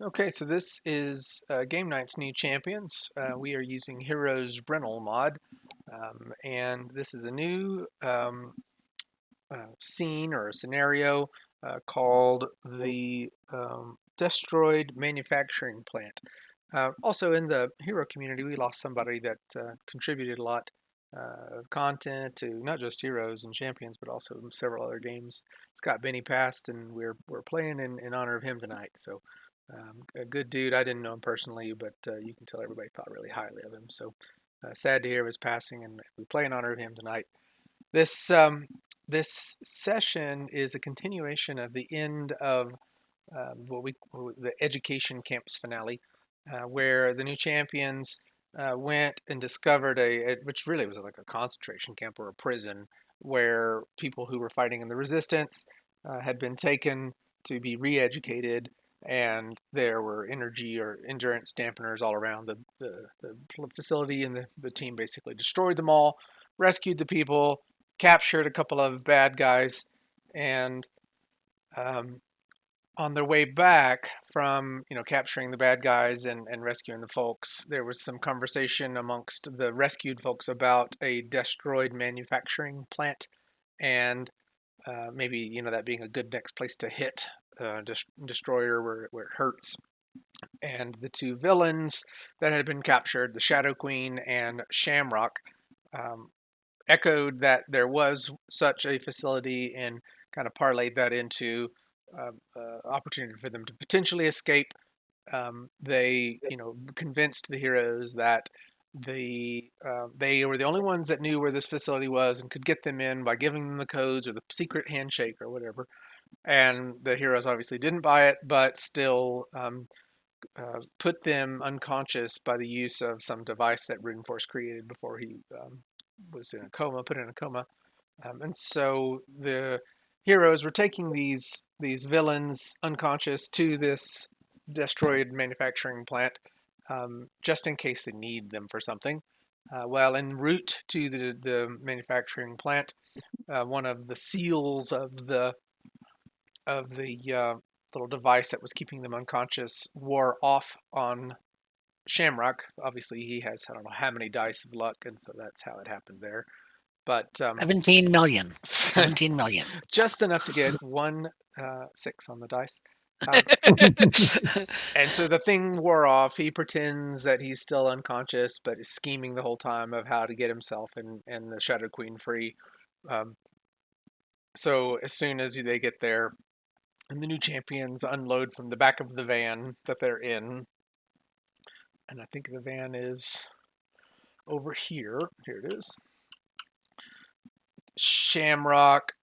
Okay, so this is Game Night's new champions. We are using Heroes Brennel mod, and this is a new scene or a scenario called the Destroid Manufacturing Plant. Also, in the hero community, we lost somebody that contributed a lot of content to not just Heroes and Champions, but also several other games. Scott Benny passed, and we're playing in honor of him tonight. So, a good dude. I didn't know him personally, but you can tell everybody thought really highly of him. So, sad to hear of his passing, and we play in honor of him tonight. This session is a continuation of the end of the education campus finale, where the new champions went and discovered which really was like a concentration camp or a prison, where people who were fighting in the resistance had been taken to be re-educated, and there were energy or endurance dampeners all around the facility, and the team basically destroyed them all, rescued the people, captured a couple of bad guys, and um, on their way back from capturing the bad guys and rescuing the folks, there was some conversation amongst the rescued folks about a Destroid manufacturing plant, and maybe that being a good next place to hit Destroyer where it hurts. And the two villains that had been captured, the Shadow Queen and Shamrock, um, echoed that there was such a facility and kind of parlayed that into opportunity for them to potentially escape. They, convinced the heroes that they were the only ones that knew where this facility was and could get them in by giving them the codes or the secret handshake or whatever. And the heroes obviously didn't buy it, but still put them unconscious by the use of some device that Runeforce created before he was in a coma, put in a coma. And so the heroes were taking these villains unconscious to this destroyed manufacturing plant, just in case they need them for something. Well, en route to the manufacturing plant, one of the seals of the little device that was keeping them unconscious wore off on Shamrock. Obviously, he has I don't know how many dice of luck, and so that's how it happened there. But 17 million. 17 million. just enough to get 1 6 on the dice. Um, and so the thing wore off. He pretends that he's still unconscious, but is scheming the whole time of how to get himself and the Shadow Queen free. Um, so as soon as they get there, and the new champions unload from the back of the van that they're in, and I think the van is over here. Here it is. Shamrock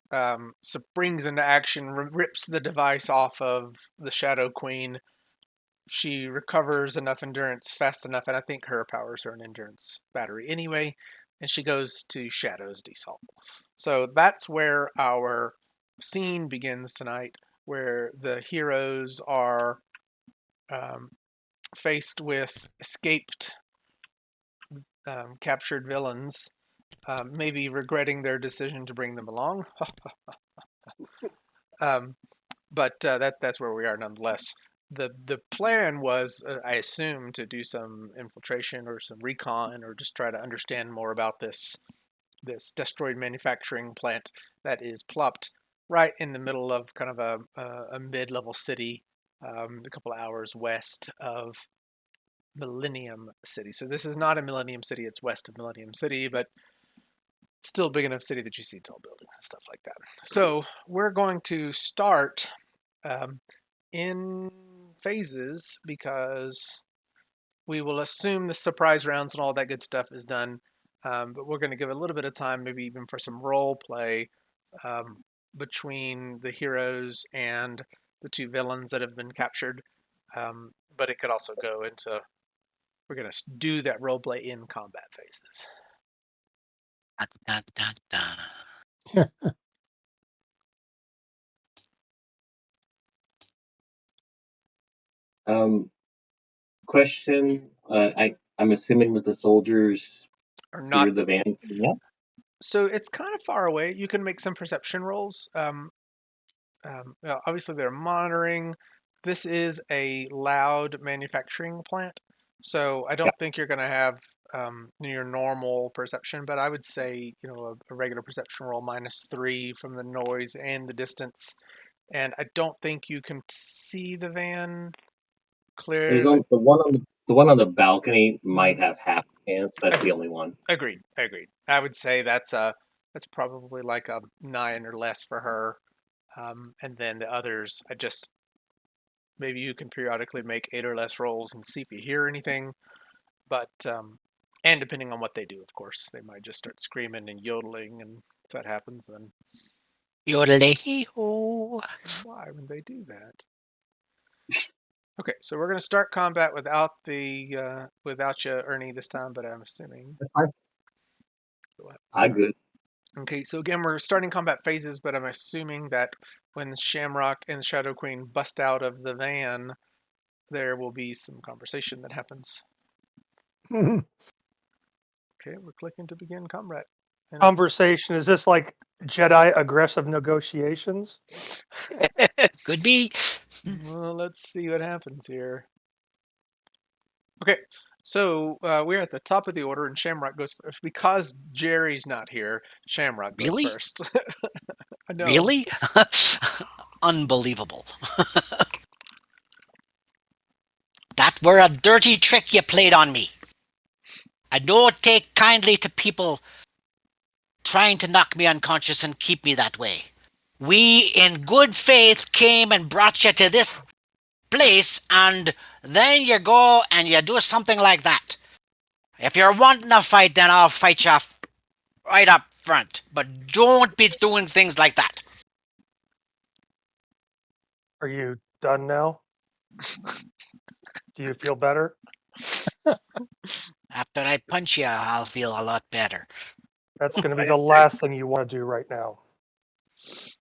springs into action, rips the device off of the Shadow Queen. She recovers enough endurance fast enough, and I think her powers are an endurance battery anyway, and she goes to Shadow's Desalt. So that's where our scene begins tonight, where the heroes are faced with escaped, captured villains, maybe regretting their decision to bring them along. um, but that's where we are nonetheless. The plan was, I assume, to do some infiltration or some recon or just try to understand more about this destroyed manufacturing plant that is plopped right in the middle of kind of a mid-level city, a couple of hours west of Millennium City. So this is not a Millennium City; it's west of Millennium City, but still a big enough city that you see tall buildings and stuff like that. So we're going to start um, in phases because we will assume the surprise rounds and all that good stuff is done. But we're going to give a little bit of time, maybe even for some role play um, between the heroes and the two villains that have been captured. But it could also go into we're going to do that role play in combat phases. Da, da, da, da. Question. I'm assuming that the soldiers Or not. hear the van coming up. So it's kind of far away. You can make some perception rolls. Obviously, they're monitoring. This is a loud manufacturing plant, so I Yeah. don't think you're going to have your normal perception, but I would say, a regular perception roll -3 from the noise and the distance. And I don't think you can see the van There's clearly. on the balcony might Mhm. have half a chance. That's the only one. Agreed. Agreed. I would say that's probably like a 9 or less for her. And then the others, maybe you can periodically make 8 or less rolls and see if you hear anything. But and depending on what they do, of course, they might just start screaming and yodeling, and if that happens, then Yodelay-hee-ho. why would they do that? Okay, so we're gonna start combat without without you, Ernie, this time, but I'm assuming. That's fine. So I good. Okay, so again, we're starting combat phases, but I'm assuming that when Shamrock and Shadow Queen bust out of the van, there will be some conversation that happens. Mhm. Okay, we're clicking to begin combat. Conversation. Is this like Jedi aggressive negotiations? Could be. Well, let's see what happens here. Okay, so we're at the top of the order, and Shamrock goes first. Because Jerry's not here, Shamrock goes Really? first. I know. Really? Unbelievable. That were a dirty trick you played on me. I don't take kindly to people trying to knock me unconscious and keep me that way. We, in good faith, came and brought you to this place, and then you go and you do something like that. If you're wanting a fight, then I'll fight you right up front. But don't be doing things like that. Are you done now? Do you feel better? After I punch you, I'll feel a lot better. That's going to be the last thing you want to do right now.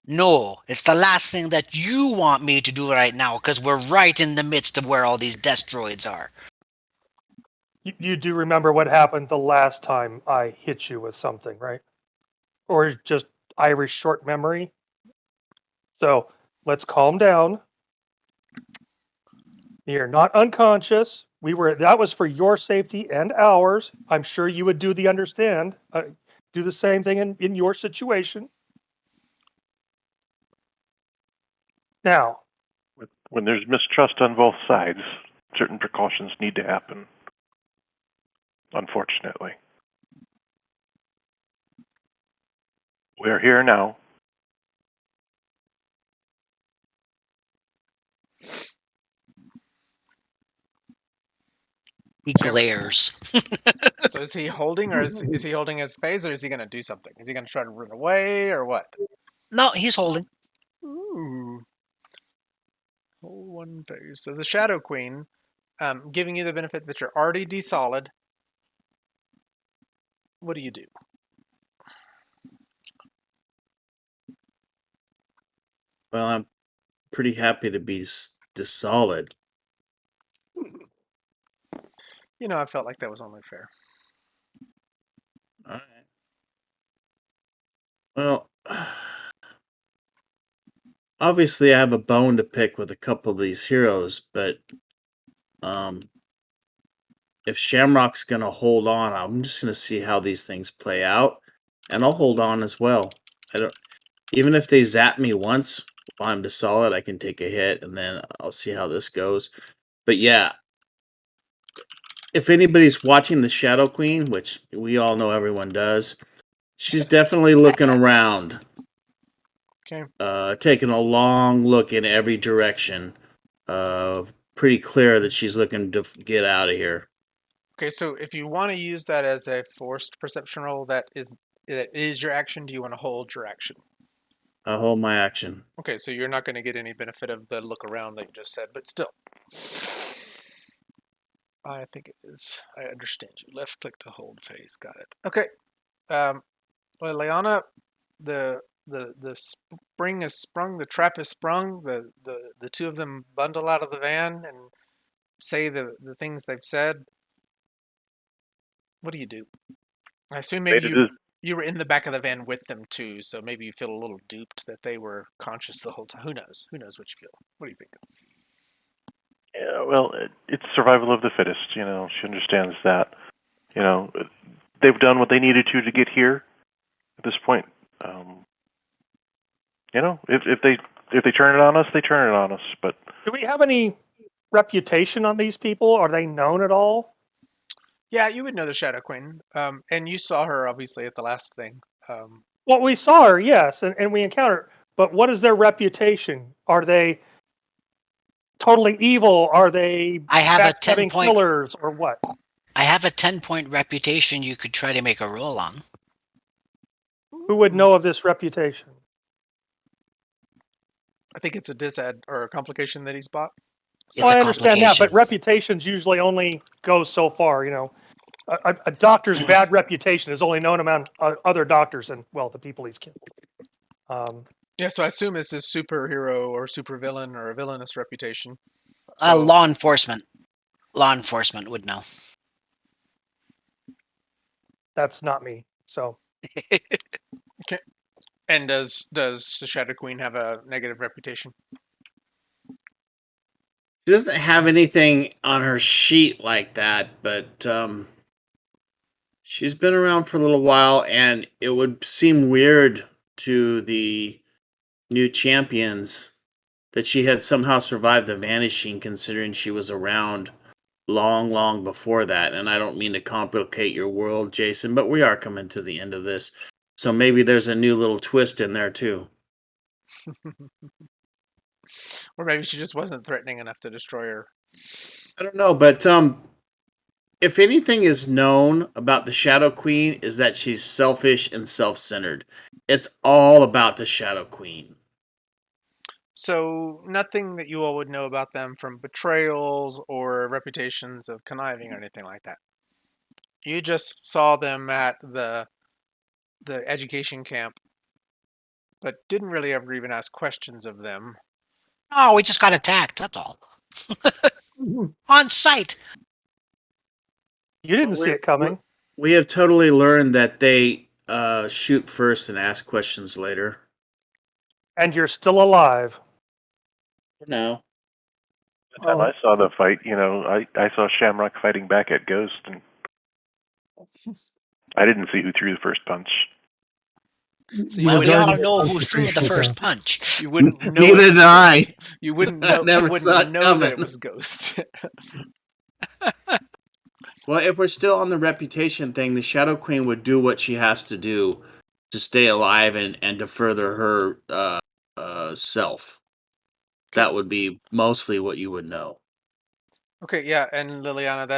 No, it's the last thing that you want me to do right now, because we're right in the midst of where all these Destroids are. You do remember what happened the last time I hit you with something, right? Or just Irish short memory? So let's calm down. You're not unconscious. That was for your safety and ours. I'm sure you would do do the same thing in your situation. Now, When there's mistrust on both sides, certain precautions need to happen. Unfortunately. We're here now. He glares. So is he holding, or is he holding his phase, or is he going to do something? Is he going to try to run away, or what? No, he's holding. Ooh. Hold one phase. So the Shadow Queen, giving you the benefit that you're already desolid. What do you do? Well, I'm pretty happy to be solid. I felt like that was only fair. All right. Well, obviously, I have a bone to pick with a couple of these heroes, but if Shamrock's gonna hold on, I'm just gonna see how these things play out, and I'll hold on as well. I don't, even if they zap me once while I'm solid, I can take a hit, and then I'll see how this goes. But yeah, if anybody's watching the Shadow Queen, which we all know everyone does, she's definitely looking around. Okay. Taking a long look in every direction. Pretty clear that she's looking to get out of here. Okay, so if you want to use that as a forced perception roll, that is your action. Do you want to hold your action? I'll hold my action. Okay, so you're not going to get any benefit of the look around that you just said, but still. I think it is. I understand you. Left click to hold phase. Got it. Okay. Well, Leona, the spring is sprung. The trap is sprung. The two of them bundle out of the van and say the things they've said. What do you do? I assume maybe you were in the back of the van with them too, so maybe you feel a little duped that they were conscious the whole time. Who knows? Who knows what you feel? What do you think? Well, it's survival of the fittest. She understands that. They've done what they needed to get here. At this point, if they turn it on us, they turn it on us. But Do we have any reputation on these people? Are they known at all? Yeah, you would know the Shadow Queen, and you saw her obviously at the last thing. Well, we saw her, yes, and we encountered. But what is their reputation? Are they totally evil? Are they I have a backstabbing 10-point. killers, or what? I have a 10-point reputation you could try to make a roll on. Who would know of this reputation? I think it's a disad or a complication that he's bought. It's Well, a I understand that, complication. but reputations usually only go so far. A doctor's bad reputation is only known among other doctors and, well, the people he's killed. Yeah, so I assume it's his superhero or supervillain or a villainous reputation. Law enforcement. Law enforcement would know. That's not me. So Okay. And does the Shadow Queen have a negative reputation? She doesn't have anything on her sheet like that, but she's been around for a little while, and it would seem weird to the new champions that she had somehow survived the vanishing, considering she was around long, long before that. And I don't mean to complicate your world, Jason, but we are coming to the end of this. So maybe there's a new little twist in there, too. Or maybe she just wasn't threatening enough to destroy her. I don't know, but if anything is known about the Shadow Queen is that she's selfish and self-centered. It's all about the Shadow Queen. So nothing that you all would know about them from betrayals or reputations of conniving or anything like that. You just saw them at the education camp, but didn't really ever even ask questions of them. Oh, we just got attacked. That's all. On sight. you didn't see it coming. We have totally learned that they shoot first and ask questions later. And you're still alive. No. the time I saw the fight, I saw Shamrock fighting back at Ghost, and I didn't see who threw the first punch. So Well, we all don't know who threw the appreciate first that. punch. you wouldn't know. Neither did I. You wouldn't I know. never You saw wouldn't it know that it coming. was Ghost. Well, if we're still on the reputation thing, the Shadow Queen would do what she has to do to stay alive and to further her self. Okay. That would be mostly what you would know. Okay, yeah, and Liliana,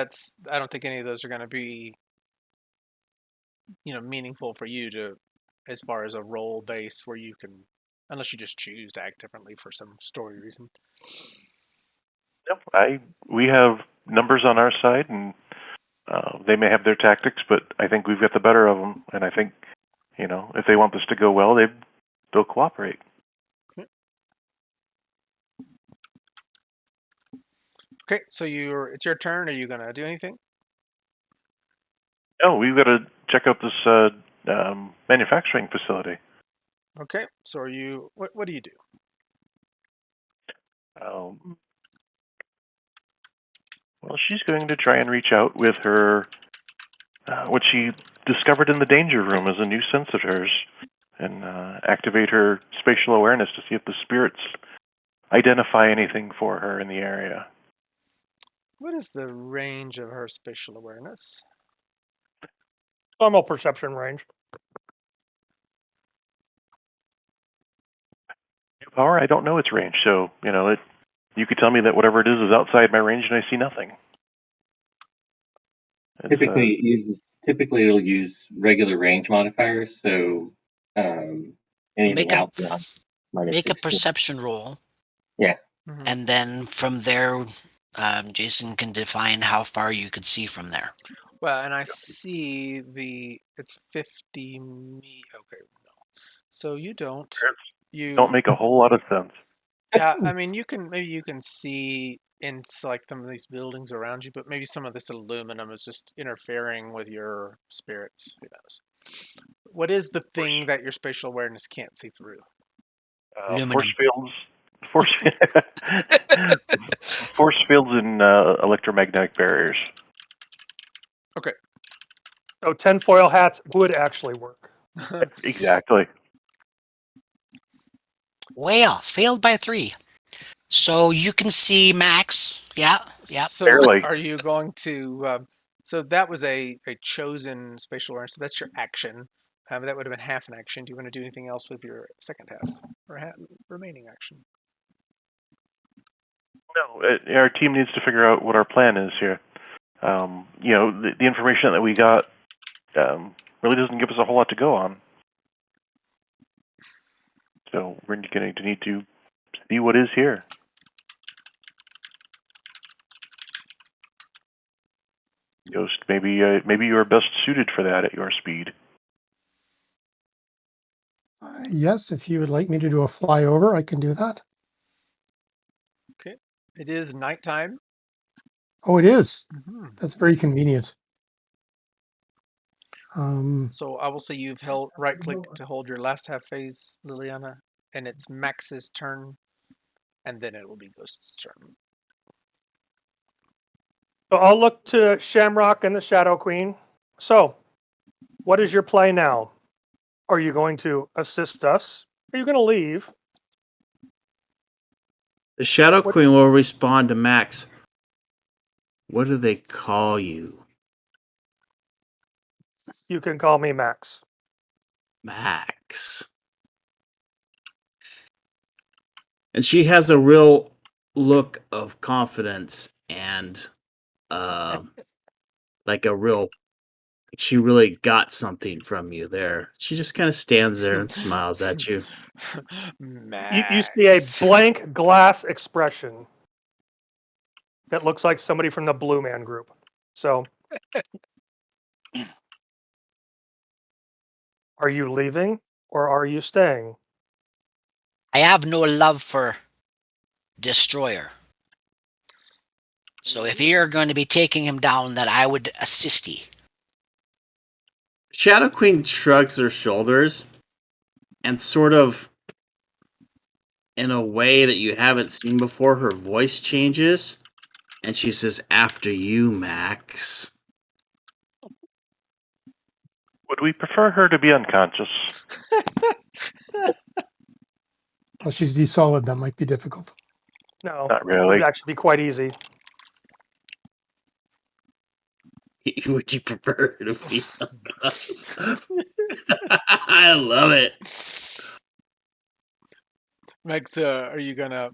I don't think any of those are going to be, meaningful for you to, as far as a role base where you can, unless you just choose to act differently for some story reason. No, we have numbers on our side, and they may have their tactics, but I think we've got the better of them. And I think, if they want this to go well, they'll cooperate. Okay, so it's your turn. Are you going to do anything? No, we've got to check out this manufacturing facility. Okay, so what do you do? Well, she's going to try and reach out with her, what she discovered in the danger room as a new sense of hers, and activate her spatial awareness to see if the spirits identify anything for her in the area. What is the range of her spatial awareness? Normal perception range. Power, I don't know its range, so, you could tell me that whatever it is outside my range and I see nothing. Typically, it'll use regular range modifiers, so anything out beyond minus Make a 16. perception roll. Yeah. Mhm. And then from there, Jason can define how far you could see from there. Well, and I see it's 50 okay, no. So you don't make a whole lot of sense. Yeah, I mean, maybe you can see into like some of these buildings around you, but maybe some of this aluminum is just interfering with your spirits. Who knows? What is the thing that your spatial awareness can't see through? Force fields. Force. force fields and electromagnetic barriers. So tinfoil hats would actually work. Exactly. Well, failed by 3. So you can see Max. Yeah. So Barely. are you going to? So that was a chosen spatial awareness. So that's your action. That would have been half an action. Do you want to do anything else with your second half or remaining action? No, our team needs to figure out what our plan is here. The information that we got really doesn't give us a whole lot to go on. So we're going to need to see what is here. Ghost, maybe you are best suited for that at your speed. Yes, if you would like me to do a flyover, I can do that. Okay. It is nighttime. Oh, it is. Mm-hmm. That's very convenient. So I will say you've held right click to hold your last half phase, Liliana, and it's Max's turn, and then it will be Ghost's turn. So I'll look to Shamrock and the Shadow Queen. So, what is your play now? Are you going to assist us? Are you going to leave? The Shadow What- Queen will respond to Max. What do they call you? You can call me Max. Max. And she has a real look of confidence and like a real she really got something from you there. She just kind of stands there and smiles at you. You see a Max. blank glass expression that looks like somebody from the Blue Man Group. So, are you leaving or are you staying? I have no love for Destroyer. So if you're going to be taking him down, then I would assist ye. Shadow Queen shrugs her shoulders and sort of in a way that you haven't seen before, her voice changes and she says, "After you, Max." Would we prefer her to be unconscious? Well, she's desolid. That might be difficult. No, Not it really. would actually be quite easy. Would you prefer her to be unconscious? I love it. Max, are you gonna?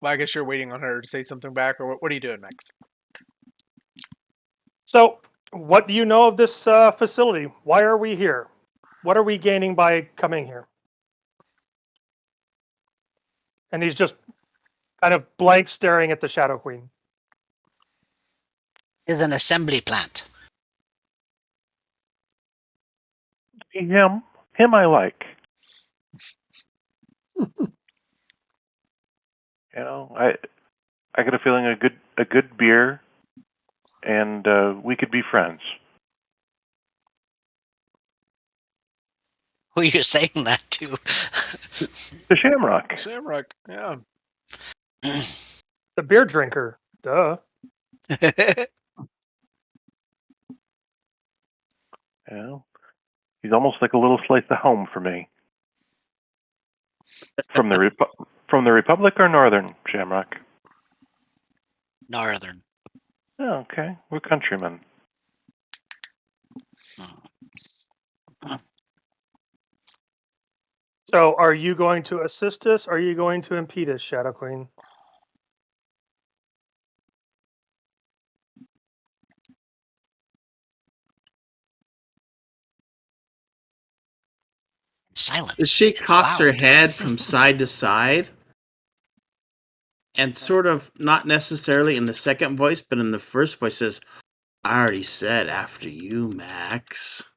Well, I guess you're waiting on her to say something back, or what are you doing, Max? So, what do you know of this facility? Why are we here? What are we gaining by coming here? And he's just kind of blank staring at the Shadow Queen. Is an assembly plant. Him I like. I got a feeling a good beer, and we could be friends. Who are you saying that to? The Shamrock. Shamrock. Yeah. The beer drinker. Duh. He's almost like a little slice of home for me. From the Republic or Northern, Shamrock? Northern. Oh, okay. We're countrymen. So, are you going to assist us? Or are you going to impede us, Shadow Queen? Silent. She It's cocks her loud. head from side to side and sort of not necessarily in the second voice, but in the first voice says, "I already said after you, Max."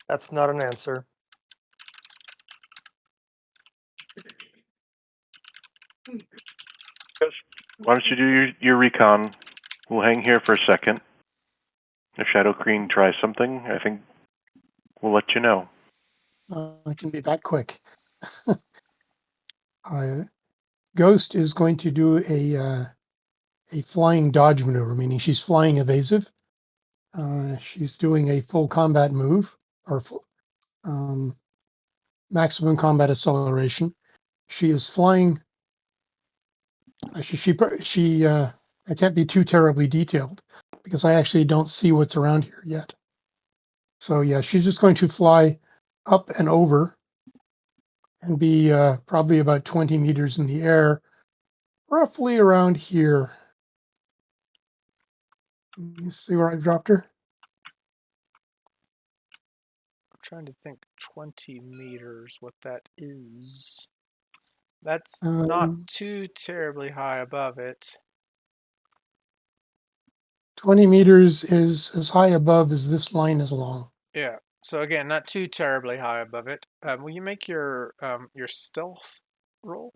That's not an answer. Why don't you do your recon? We'll hang here for a second. If Shadow Queen tries something, I think we'll let you know. I can be that quick. I Ghost is going to do a flying dodge maneuver, meaning she's flying evasive. She's doing a full combat move or maximum combat acceleration. She is flying. She I can't be too terribly detailed because I actually don't see what's around here yet. So yeah, she's just going to fly up and over and be probably about 20 meters in the air, roughly around here. You see where I've dropped her? I'm trying to think 20 meters, what that is. That's not Um, too terribly high above it. 20 meters is as high above as this line is long. Yeah. So again, not too terribly high above it. Will you make your stealth roll?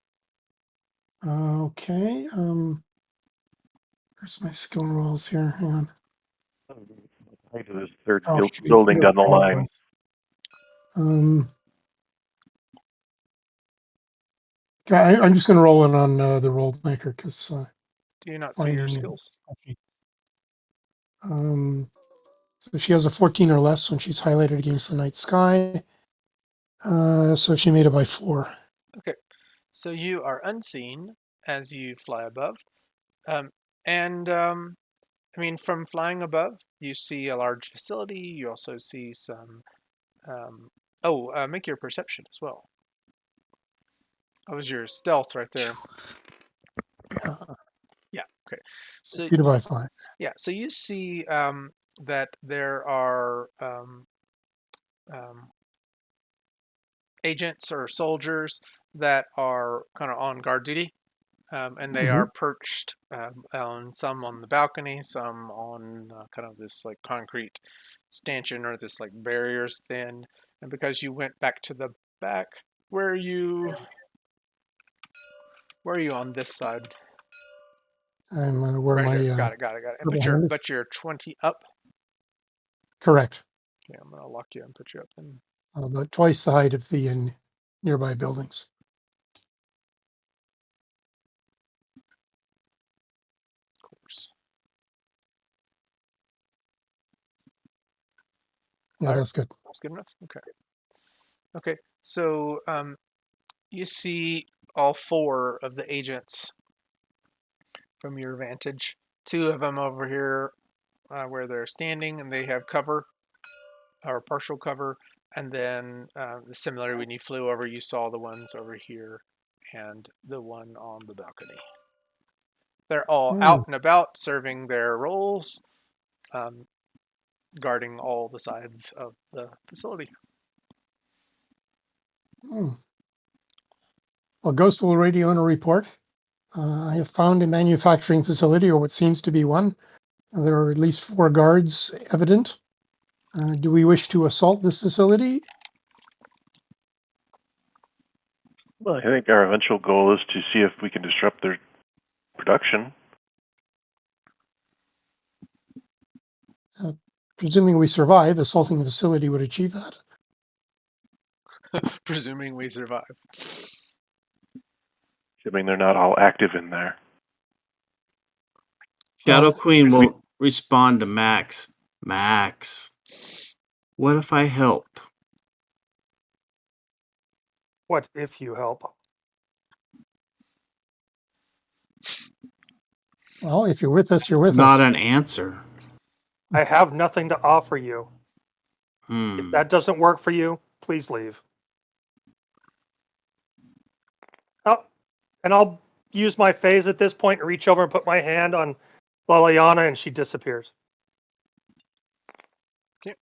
Okay. Where's my skill rolls here? Hang on. Height of this third Oh, shoot. I building do down the line. apologize. Um, okay, I'm just going to roll it on the roll maker because Do you not see your finding it skills? is touchy. So she has a 14 or less when she's highlighted against the night sky. So she made it by 4. Okay. So you are unseen as you fly above. Um, and I mean, from flying above, you see a large facility. You also see some. Make your perception as well. That was your stealth right there. Yeah. Okay. So Succeeded by 5. yeah. So you see that there are agents or soldiers that are kind of on guard duty, and they are perched on some on the balcony, some on kind of this like concrete stanchion or this like barriers thin. And because you went back to the back, where are you? Where are you on this side? I'm where Right my here. Got it. Got it. Got it. And purple hand is. but you're 20 up. Correct. Okay, I'm gonna lock you and put you up then. About twice the height of the nearby buildings. Of course. Yeah, All right. that's good. That's good enough. Okay. Okay. So you see all 4 of the agents from your vantage. 2 of them over here where they're standing and they have cover or partial cover. And then similarly, when you flew over, you saw the ones over here and the one on the balcony. They're all Hmm. out and about serving their roles, guarding all the sides of the facility. Hmm. Well, Ghost will radio in a report. I have found a manufacturing facility, or what seems to be one. There are at least 4 guards evident. Do we wish to assault this facility? Well, I think our eventual goal is to see if we can disrupt their production. Presuming we survive, assaulting the facility would achieve that. Presuming we survive. Assuming they're not all active in there. Shadow Well, Queen will respond to Max. Max, what if I help? What if you help? well, if you're with us, you're It's with not us. an answer. I have nothing to offer you. If Hmm. that doesn't work for you, please leave. Oh, and I'll use my phase at this point and reach over and put my hand on Liliana, and she disappears. Okay.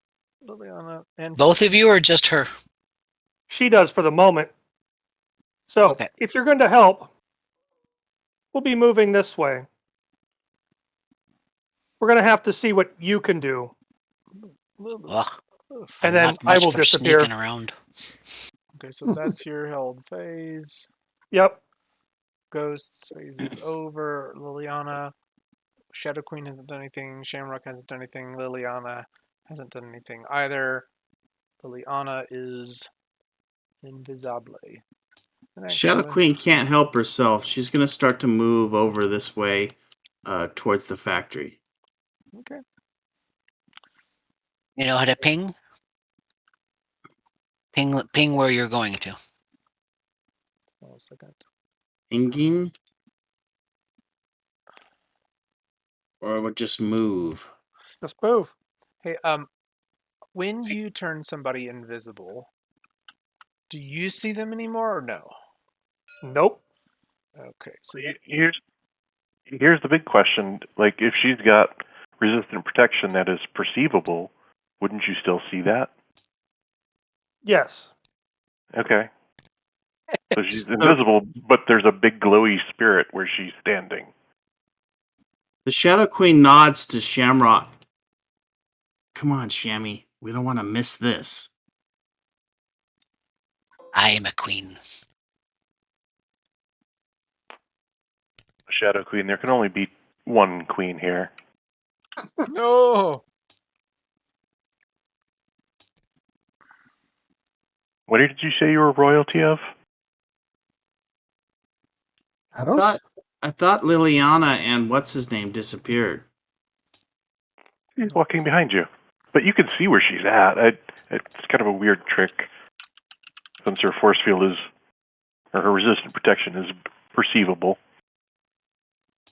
Liliana and Both of you or just her? She does for the moment. So Okay. if you're going to help, we'll be moving this way. We're going to have to see what you can do, Well, and I'm then not I much will for disappear. sneaking around. Okay, so that's your held phase. Yep. Ghost's phase is over. Liliana, Shadow Queen hasn't done anything. Shamrock hasn't done anything. Liliana hasn't done anything either. Liliana is invisible. Shadow Actually, Queen can't help herself. She's gonna start to move over this way, towards the factory. okay. You know how to ping? Ping where you're going to. Hold on a second. Pinging, or it would just move. Just move. Hey, when you turn somebody invisible, do you see them anymore or no? Nope. Okay, so Here's the big question. Like, if she's got resistant protection that is perceivable, wouldn't you still see that? Yes. Okay. So she's So invisible, but there's a big glowy spirit where she's standing. the Shadow Queen nods to Shamrock. Come on, Shammy. We don't want to miss this. I am a queen. Shadow Queen, there can only be one queen here. no. What did you say you were royalty of? Shadows? I thought Liliana and what's his name disappeared. She's walking behind you. But you can see where she's at. It's kind of a weird trick, since her force field is, or her resistant protection is perceivable.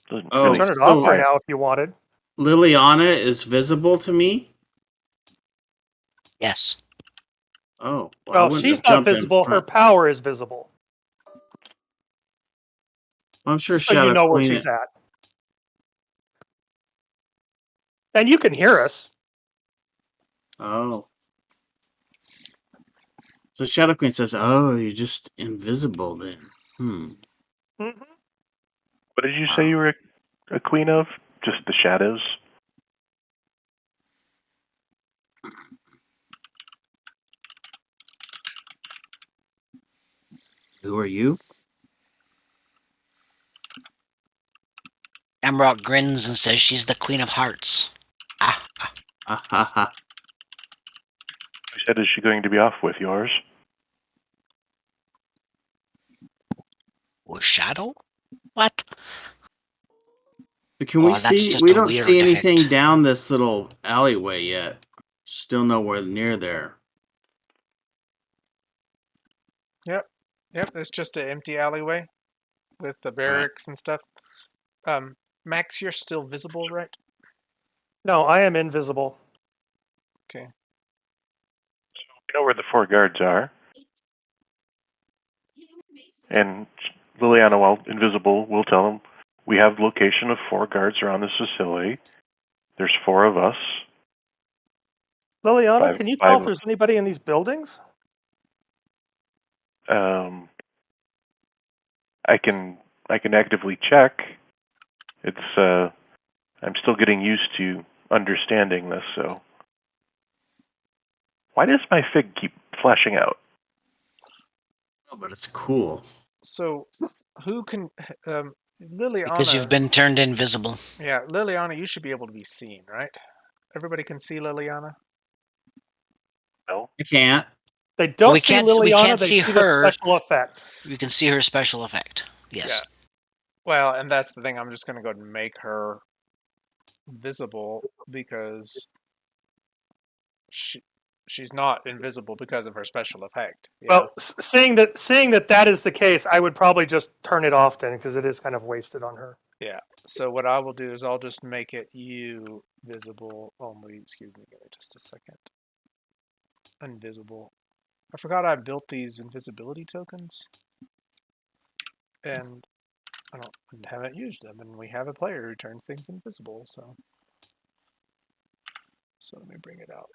Doesn't Oh, really Turn it off so right now if you wanted. Liliana is visible to me? Yes. Oh, well, I Well, wouldn't she's have not jumped in visible. Her front. power is visible. I'm sure So you Shadow know where Queen. she's at. And you can hear us. Oh. So Shadow Queen says, "Oh, you're just invisible then." hmm What did you say Wow. you were a queen of? Just the shadows? Who are you? Amrock grins and says she's the queen of hearts. Ah, Ha ha ha. Who said is she going to be off with yours? was Shadow? What? But can we Oh, that's see? just We a don't see weird anything effect. down this little alleyway yet. Still nowhere near there. Yep. It's just an empty alleyway with the All right. barracks and stuff. Max, you're still visible, right? No, I am invisible. Okay. We know where the 4 guards are. And Liliana, while invisible, will tell them we have the location of 4 guards around this facility. There's 4 of us. Liliana, can you tell five if there's anybody in these buildings? I can actively check. It's I'm still getting used to understanding this, so why does my fig keep flashing out? Oh, but it's cool. So, who can Because Liliana? you've been turned invisible. Yeah, Liliana, you should be able to be seen, right? Everybody can see Liliana. No? I can't. They don't We see can't Liliana, they see see the her. special effect. You can see her special effect. Yes. Well, and that's the thing. I'm just going to go ahead and make her visible because she's not invisible because of her special effect. Well, seeing that is the case, I would probably just turn it off then, because it is kind of wasted on her. Yeah. So what I will do is I'll just make it you visible only. Excuse me, give me just a second. Invisible. I forgot I built these invisibility tokens, and haven't used them. And we have a player who turns things invisible. So let me bring it out.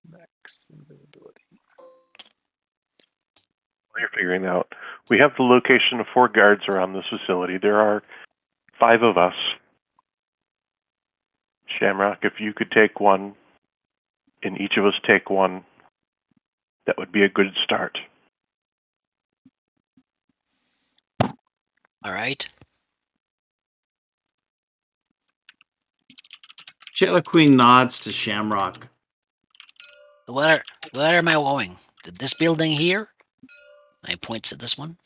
Max invisibility. While you're figuring out, we have the location of 4 guards around this facility. There are 5 of us. Shamrock, if you could take one, and each of us take one, that would be a good start. All right. Shadow Queen nods to Shamrock. Where am I going? Did this building here? I points at this one.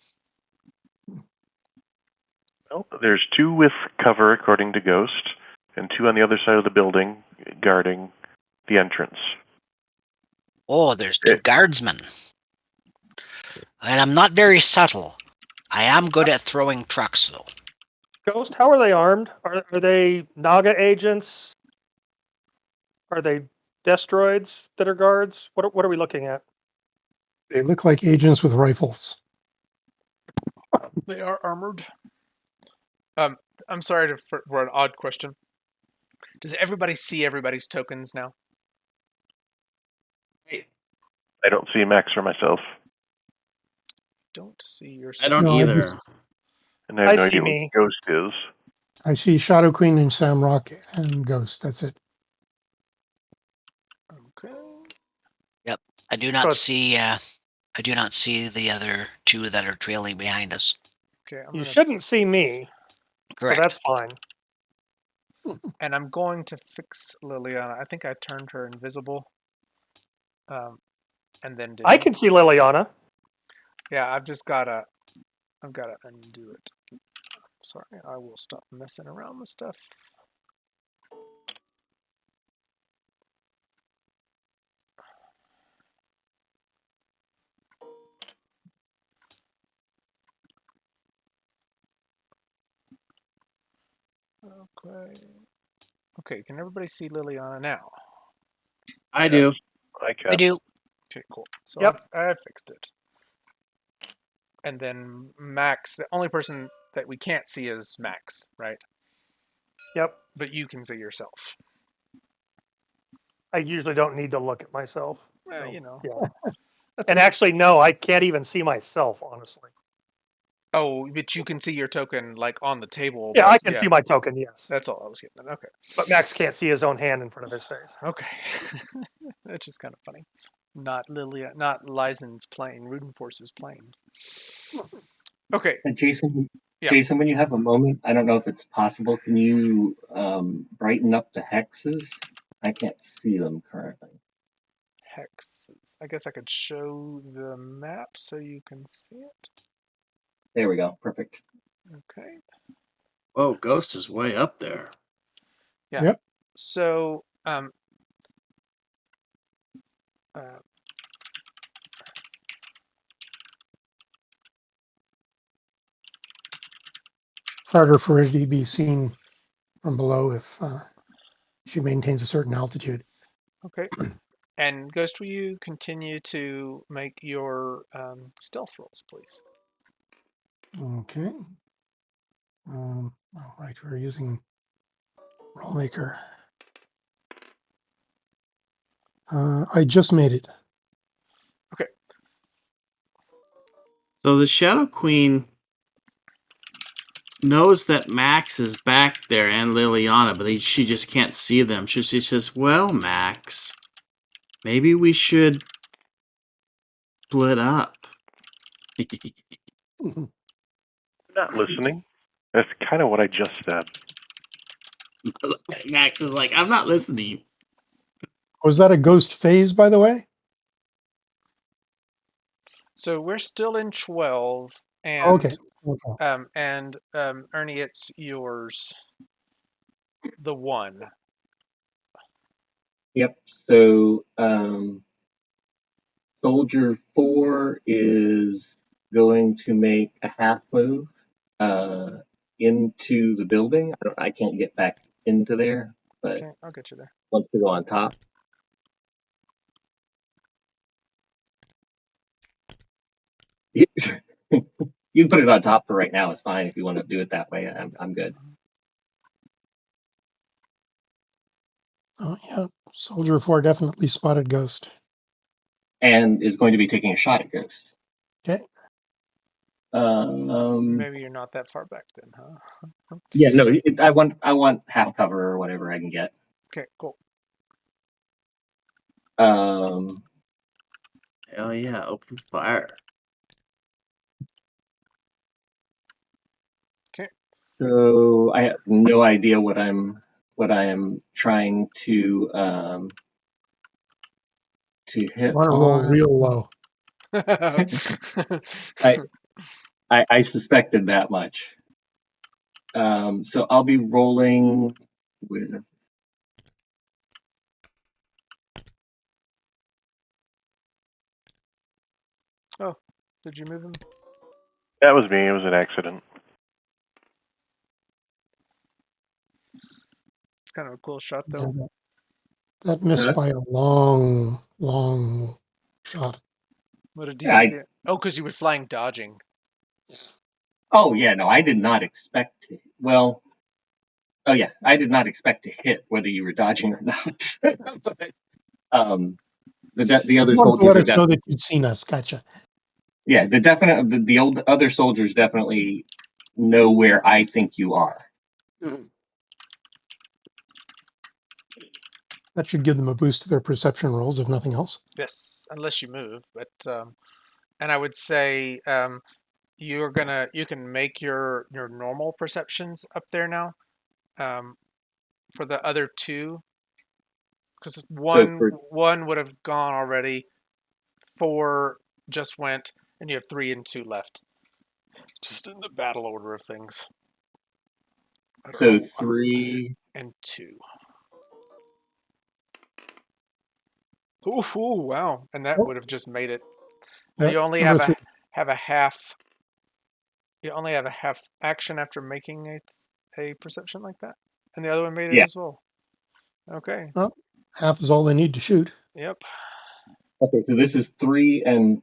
Well, there's 2 with cover, according to Ghost, and 2 on the other side of the building guarding the entrance. Oh, there's 2 guardsmen. And I'm not very subtle. I am good at throwing trucks, though. Ghost, how are they armed? Are they Naga agents? Are they Destroids that are guards? What are we looking at? They look like agents with rifles. They are armored. I'm sorry for an odd question. Does everybody see everybody's tokens now? I don't see Max or myself, Don't see I yourself. don't No, I either. just- and I have I no see idea me. what Ghost is. I see Shadow Queen and Samrock and Ghost. That's it. Okay. I do not Good. see. I do not see the other 2 that are trailing behind us. Okay. You shouldn't see me, so Correct. that's fine. And I'm going to fix Liliana. I think I turned her invisible. And then didn't. I can see Liliana. Yeah, I've gotta undo it. Sorry, I will stop messing around with stuff. Okay. Okay, can everybody see Liliana now? I do. I I can. do. Okay, cool. So Yep. I fixed it. And then Max, the only person that we can't see is Max, right? Yep. But you can see yourself. I usually don't need to look at myself. Well, So, you know. Yeah. That's And actually, no, I can't even see myself, honestly. Oh, but you can see your token like on the table. Yeah, but I can see my token, yes. That's all I was getting at. Okay. But Max can't see his own hand in front of his face. Okay. That's just kind of funny. Not Lysen's plane. Rudenforce is plane. Okay. And Jason, Yeah. Jason, when you have a moment, I don't know if it's possible. Can you brighten up the hexes? I can't see them currently. Hexes. I guess I could show the map so you can see it. There we go. Perfect. Okay. Whoa, Ghost is way up there. Yeah. Yep. So, uh, Harder for it to be seen from below if she maintains a certain altitude. okay. And Ghost, will you continue to make your stealth rolls, please? Okay. All right, we're using Rollmaker. I just made it. So the Shadow Queen knows that Max is back there and Liliana, but she just can't see them. She says, well, Max, maybe we should split up. Not listening. That's kind of what I just said. Max is like, I'm not listening. Was that a ghost phase, by the way? So we're still in 12, and Okay. Ernie, it's yours. The 1. Yep. So Soldier 4 is going to make a half move into the building. I can't get back into there, but Okay, I'll get you there. wants to go on top. You can put it on top for right now. It's fine if you want to do it that way. I'm good. Oh yeah, Soldier 4 definitely spotted ghost. And is going to be taking a shot at Ghost. Okay. Maybe you're not that far back then, huh? Yeah, no, I want half cover or whatever I can get. Okay, cool. Um, Hell yeah, open fire. so I have no idea what I am trying to hit Want to roll on. real low. I suspected that much. So I'll be rolling with. Oh, did you move him? That was me. It was an accident. It's kind of a cool shot, Yeah, though. that missed Huh? by a long, long shot. What a Yeah, DC. Oh, because you were flying dodging. oh yeah, no, I did not expect to. Well, oh yeah, I did not expect to hit whether you were dodging or not. But um, the I other wanted to soldiers let are us know definitely, that you'd seen us. Gotcha. yeah, the old other soldiers definitely know where I think you are. Mhm. That should give them a boost to their perception rolls, if nothing else. Yes, unless you move. But and I would say you can make your normal perceptions up there now. Um, for the other two, because So one would have gone already. 4 just went, and you have 3 and 2 left. Just in the battle order of things. so Roll 3. and 2. Ooh, ooh, wow! And that Oh, would have just made it. yeah, You only number three. have a half. You only have a half action after making a perception like that, and the other one made it Yeah. as well. Okay. Well, half is all they need to shoot. Yep. Okay, so this is 3 and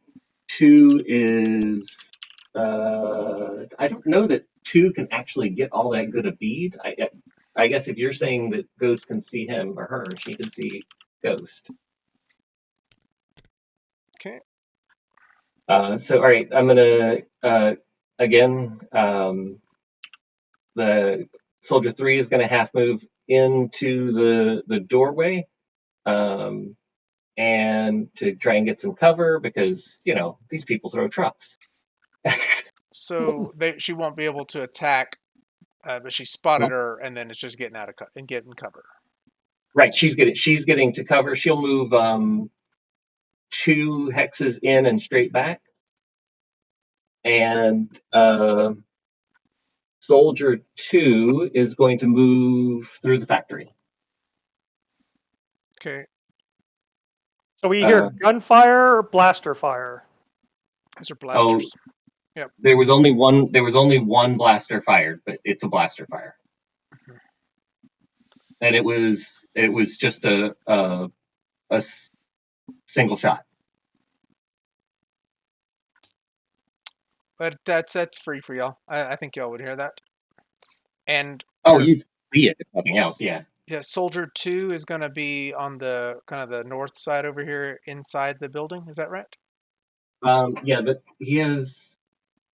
2 is. I don't know that 2 can actually get all that good a bead. I guess if you're saying that Ghost can see him or her, she can see Ghost. Okay. So all right, I'm gonna again. The soldier 3 is gonna half move into the doorway, and to try and get some cover because these people throw trucks. So she won't be able to attack, but she spotted her, and then it's just getting out of and getting cover. Right, she's getting to cover. She'll move 2 hexes in and straight back, and soldier 2 is going to move through the factory. Okay. So we hear Uh, gunfire or blaster fire. These are oh, blasters. Yep. there was only one. There was only one blaster fired, but it's a blaster fire, and it was just a single shot. But that's free for y'all. I think y'all would hear that. And Oh, your you'd see it if nothing else. Yeah. yeah, soldier 2 is going to be on the kind of the north side over here inside the building. Is that right? Yeah, but he has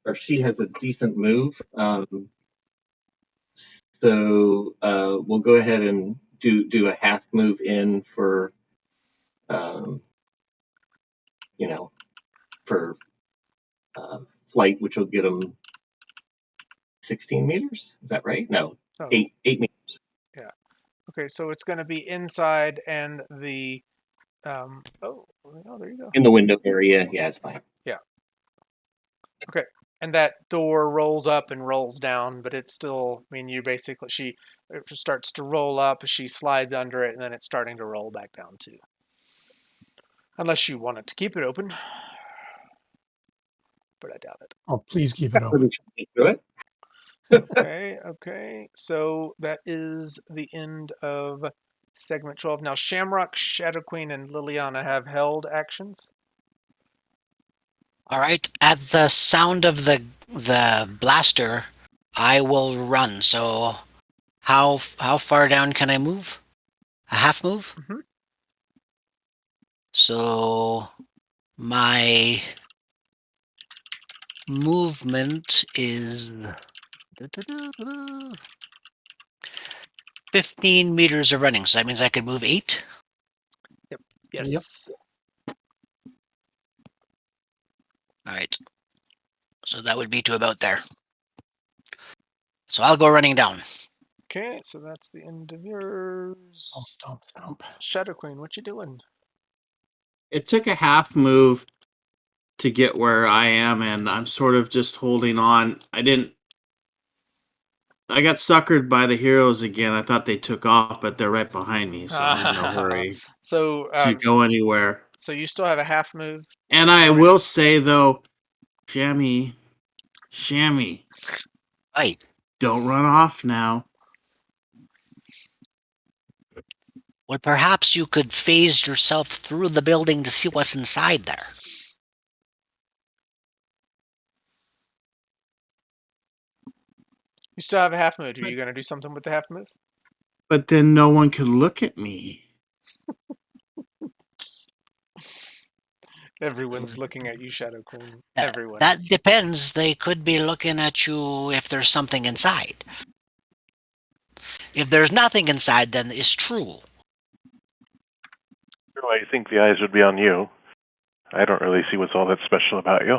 or she has a decent move. So we'll go ahead and do a half move in for um, you know for uh, flight, which will get them 16 meters. Is that right? No, Oh, 8 meters yeah. Okay, so it's going to be inside and the oh, there you go. in the window area. Yeah, it's fine. Yeah. Okay. And that door rolls up and rolls down, but it's still, I mean, you basically, it starts to roll up, she slides under it, and then it's starting to roll back down too. Unless you want it to keep it open, but I doubt it. Oh, please keep it open. Do it. Okay, okay. So that is the end of segment 12. Now, Shamrock, Shadow Queen, and Liliana have held actions. All right. At the sound of the blaster, I will run. So how far down can I move? A half move? Mm-hmm. So my movement is 15 meters of running. So that means I could move 8. Yep. Yep. Yes. All right. So that would be to about there. So I'll go running down. Okay, so that's the end of yours. Stomp, stomp, stomp. Shadow Queen, what you doing? It took a half move to get where I am, and I'm sort of just holding on. I got suckered by the heroes again. I thought they took off, but they're right behind me, so I'm in no hurry So, to go anywhere. so you still have a half move. And I will say though, Shammy, Aye. don't run off now. Well, perhaps you could phase yourself through the building to see what's inside there. You still have a half move. Are you going to do something with the half move? But then no one could look at me. Everyone's looking at you, Shadow Queen. Everyone. That depends. They could be looking at you if there's something inside. If there's nothing inside, then it's true. I think the eyes would be on you. I don't really see what's all that special about you.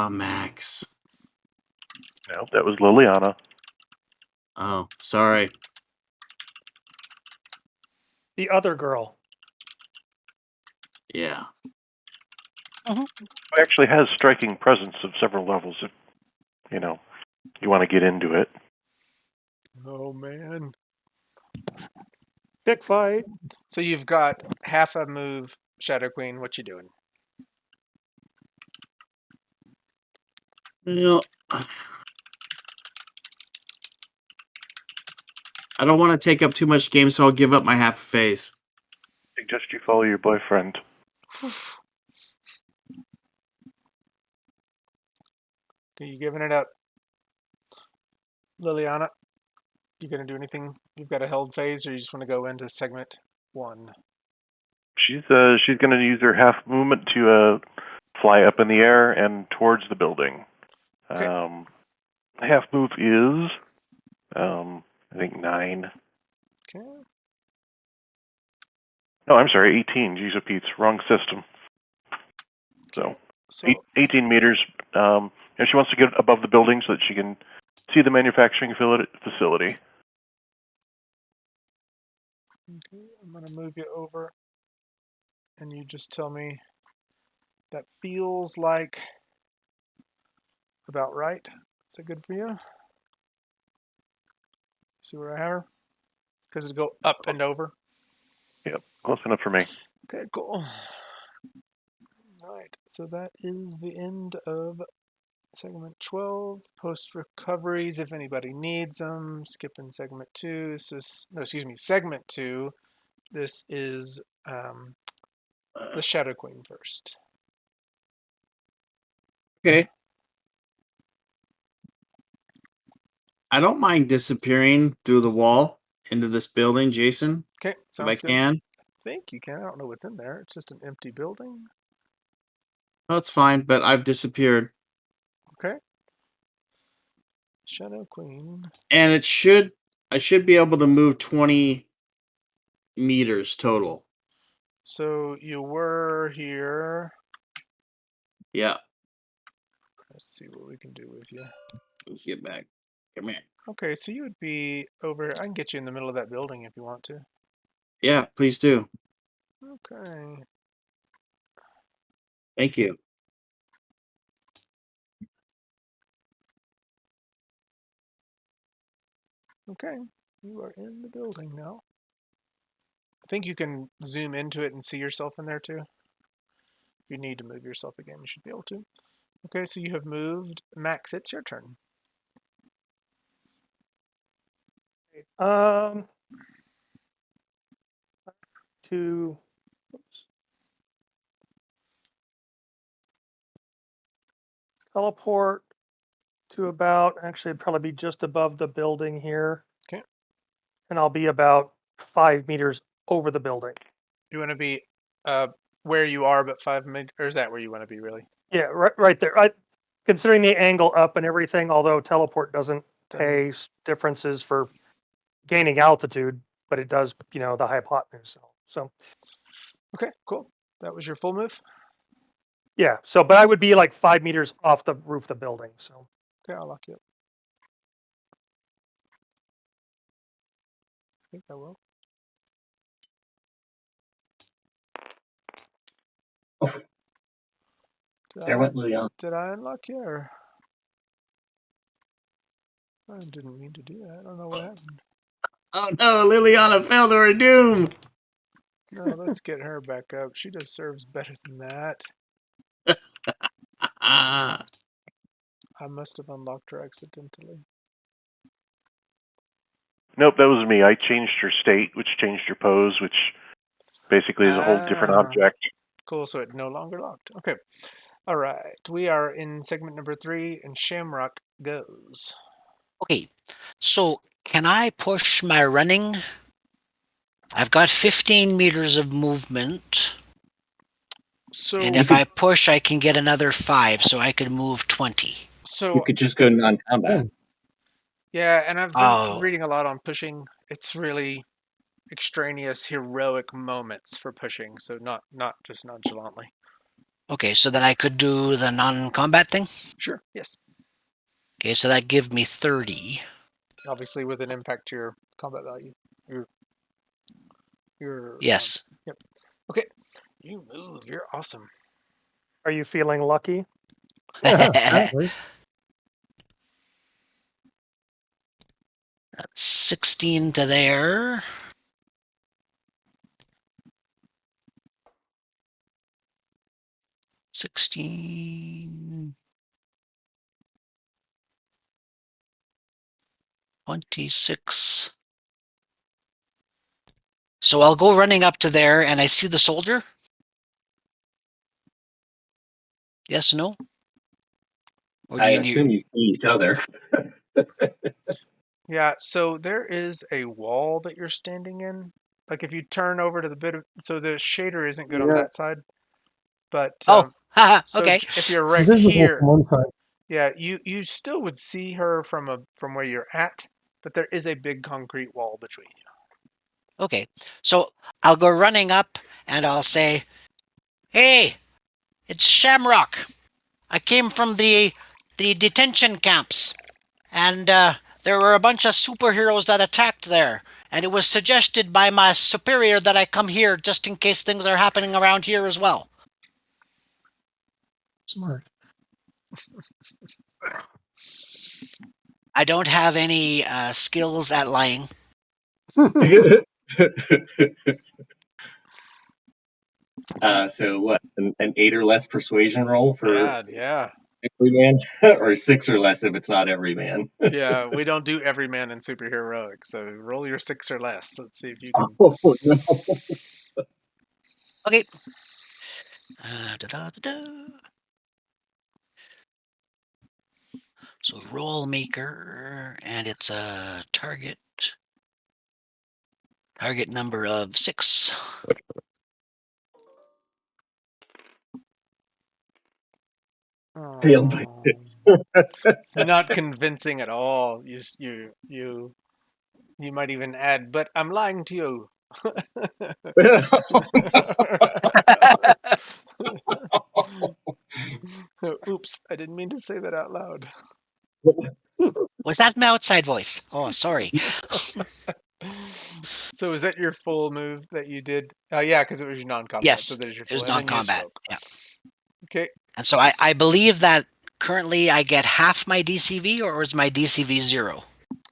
Max. No, that was Liliana. Oh, sorry. The other girl. Yeah. Who actually has striking presence of several levels if, you want to get into it. Oh, man. Big fight. So you've got half a move, Shadow Queen. What you doing? Well, I don't want to take up too much game, so I'll give up my half phase. I suggest you follow your boyfriend. Okay, you giving it up. Liliana, you gonna do anything? You've got a held phase, or you just want to go into segment 1? She's going to use her half movement to fly up in the air and towards the building. Okay. Half move is, I think 9. Okay. No, I'm sorry, 18. Jeez, Pete's wrong system. So, 18 meters. And she wants to get above the building so that she can see the manufacturing facility. Okay, I'm gonna move you over, and you just tell me that feels like about right. Is that good for you? See where I have her? Because it'll go up and over. Yep, close enough for me. Okay, cool. Right, so that is the end of segment 12. Post recoveries, if anybody needs them. Skipping segment 2. This is, no, excuse me, segment 2. This is the Shadow Queen first. Okay. I don't mind disappearing through the wall into this building, Jason. Okay, If I sounds good. can. I think you can. I don't know what's in there. It's just an empty building. No, it's fine, but I've disappeared. Okay. Shadow Queen. And I should be able to move 20 meters total. So you were here. Yeah. Let's see what we can do with you. Let's get back. Come here. Okay, so you would be over. I can get you in the middle of that building if you want to. Yeah, please do. Okay. Thank you. Okay. You are in the building now. I think you can zoom into it and see yourself in there too. If you need to move yourself again, you should be able to. Okay, so you have moved. Max, it's your turn. To teleport to about, actually it'd probably be just above the building here. Okay. And I'll be about 5 meters over the building. You want to be where you are, but 5 meters, or is that where you want to be really? Yeah, right there. Considering the angle up and everything, although teleport doesn't pay differences for gaining altitude, but it does, the hypotenuse. So. Okay, cool. That was your full move? Yeah, so, but I would be like 5 meters off the roof of the building, so. Okay, I'll lock you up. I think I will. There went Leon. Did I unlock you? Or... I didn't mean to do that. I don't know what happened. Oh no, Liliana fell to her doom. No, let's get her back up. She deserves better than that. Ah, I must have unlocked her accidentally. Nope, that was me. I changed her state, which changed her pose, which basically is a whole different object. Cool, so it no longer locked. Okay. All right. We are in segment number 3, and Shamrock goes. Okay, so can I push my running? I've got 15 meters of movement. So, And if I push, I can get another 5, so I could move 20. You so could just go non-combat. yeah, and I've been Oh, reading a lot on pushing. It's really extraneous, heroic moments for pushing, so not just nonchalantly. okay, so then I could do the non-combat thing? Sure. Yes. Okay, so that gives me 30. Obviously, with an impact to your combat value. Your Yes. yep. Okay. You move. You're awesome. Are you feeling lucky? Apparently. 16 to there. $16. 26. So I'll go running up to there, and I see the soldier? Yes, no? Or do I you assume you see each other. Yeah. So there is a wall that you're standing in. Like if you turn over to the bit of, so the shader isn't good on Yeah. that side, but Oh, haha, so okay. if you're right Visible here, from one side. yeah, you still would see her from where you're at, but there is a big concrete wall between you. Okay. So I'll go running up, and I'll say, hey, it's Shamrock. I came from the detention camps, and there were a bunch of superheroes that attacked there. And it was suggested by my superior that I come here just in case things are happening around here as well. Smart. I don't have any skills at lying. So what? An 8 or less persuasion roll for Yeah. every man, or 6 or less if it's not every man. Yeah, we don't do every man in superheroic, so roll your 6 or less. Let's see if you can. Oh no! Okay. Da-da-da-da. So roll maker, and it's a target number of 6. Failed by It's not convincing at all. You might even add, but I'm lying to you. Oops, I didn't mean to say that out loud. Was that my outside voice? Oh, sorry. So is that your full move that you did? Yeah, because it was your non-combat. Yes, So that is your it full. was And then you non-combat. spoke. Yeah. Okay. And so I believe that currently I get half my DCV, or is my DCV 0?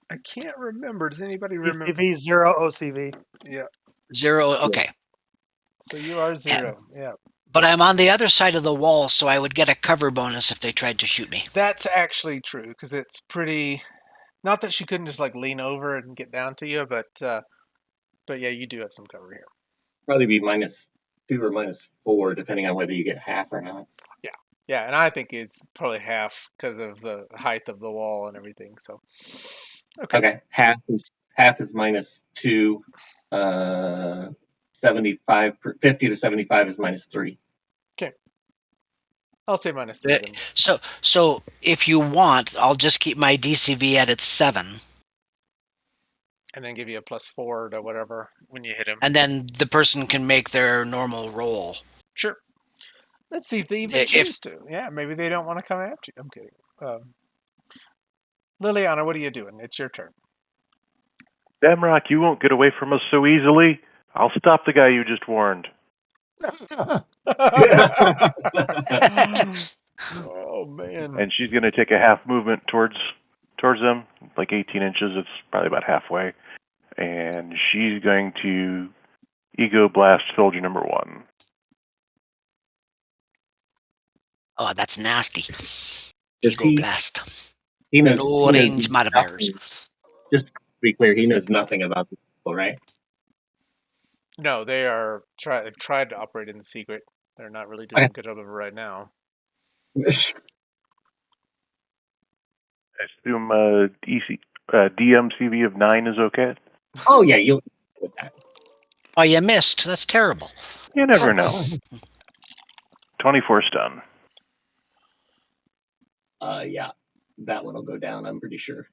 I can't remember. Does anybody remember? DCV 0 OCV. Yeah. 0, okay. So you are 0. Yeah. But I'm on the other side of the wall, so I would get a cover bonus if they tried to shoot me. That's actually true because it's pretty. Not that she couldn't just like lean over and get down to you, but yeah, you do have some cover here. probably be -2 or -4, depending on whether you get half or not. Yeah, and I think it's probably half because of the height of the wall and everything. So, okay. Half is -2. 75 50 to 75 is -3. Okay. I'll say -3 then. So if you want, I'll just keep my DCV at its 7. And then give you a +4 to whatever when you hit him. And then the person can make their normal roll. Sure. Let's see if they even choose to. Yeah, maybe they don't want to come after you. I'm kidding. Liliana, what are you doing? It's your turn. Shamrock, you won't get away from us so easily. I'll stop the guy you just warned. Oh man. And she's going to take a half movement towards them, like 18 inches. It's probably about halfway. And she's going to Ego Blast soldier number 1. Oh, that's nasty. Does Ego blast. he knows Low range modifiers. nothing. Just to be clear, he knows nothing about the people, right? No, they've tried to operate in the secret. They're not really doing a good job of it right now. I assume DMCV of 9 is okay? Oh yeah, you'll with that. Oh, you missed. That's terrible. You never know. 24 stun. Yeah, that one will go down. I'm pretty sure.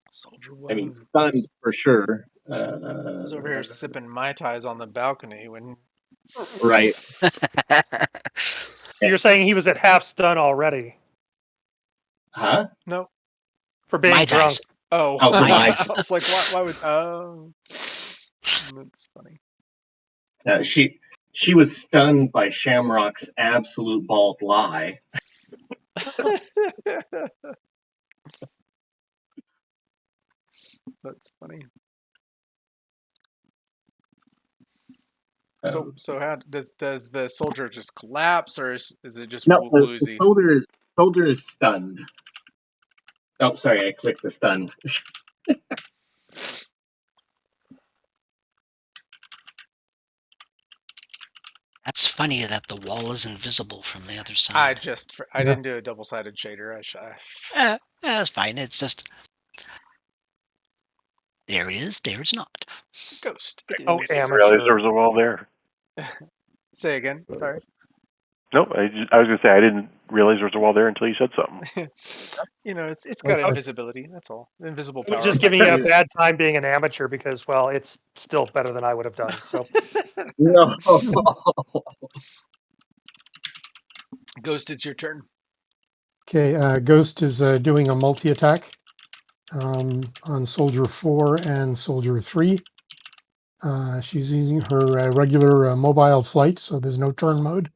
Soldier I mean, one stunned for sure. was over here sipping Mai Tais on the balcony when. Right. You're saying he was at half stun already Huh? No. for being Mai drunk. Tais. Oh, Oh, Mai I Tais. was like, why would? Oh, that's funny. She was stunned by Shamrock's absolute bald lie. That's funny. Um, So how does the soldier just collapse, or is it just no, the woozy? soldier is stunned. Oh, sorry, I clicked the stun. That's funny that the wall is invisible from the other side. I didn't do a double-sided shader. That's fine. It's just there it is. There's not. Ghost. It Oh, is. I didn't realize amateur. there was a wall there. Say again. Sorry. Nope, I was going to say I didn't realize there was a wall there until you said something. It's got Okay. invisibility. That's all. Invisible I was power. just giving you a bad time being an amateur because, well, it's still better than I would have done. So No. Ghost, it's your turn. Okay, Ghost is doing a multi-attack on Soldier 4 and Soldier 3. She's using her regular mobile flight, so there's no turn mode.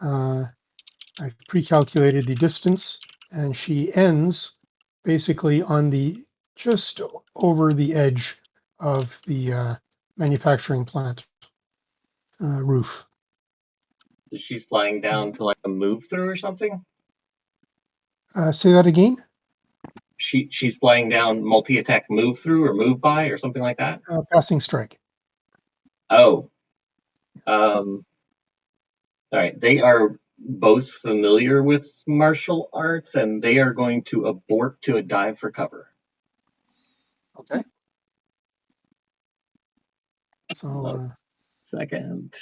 I've pre-calculated the distance, and she ends basically on the just over the edge of the manufacturing plant roof. She's flying down to like a move through or something. Say that again. She's flying down multi-attack move through or move by or something like that. Passing strike. Oh. All right. They are both familiar with martial arts, and they are going to abort to a dive for cover. Okay. So Second.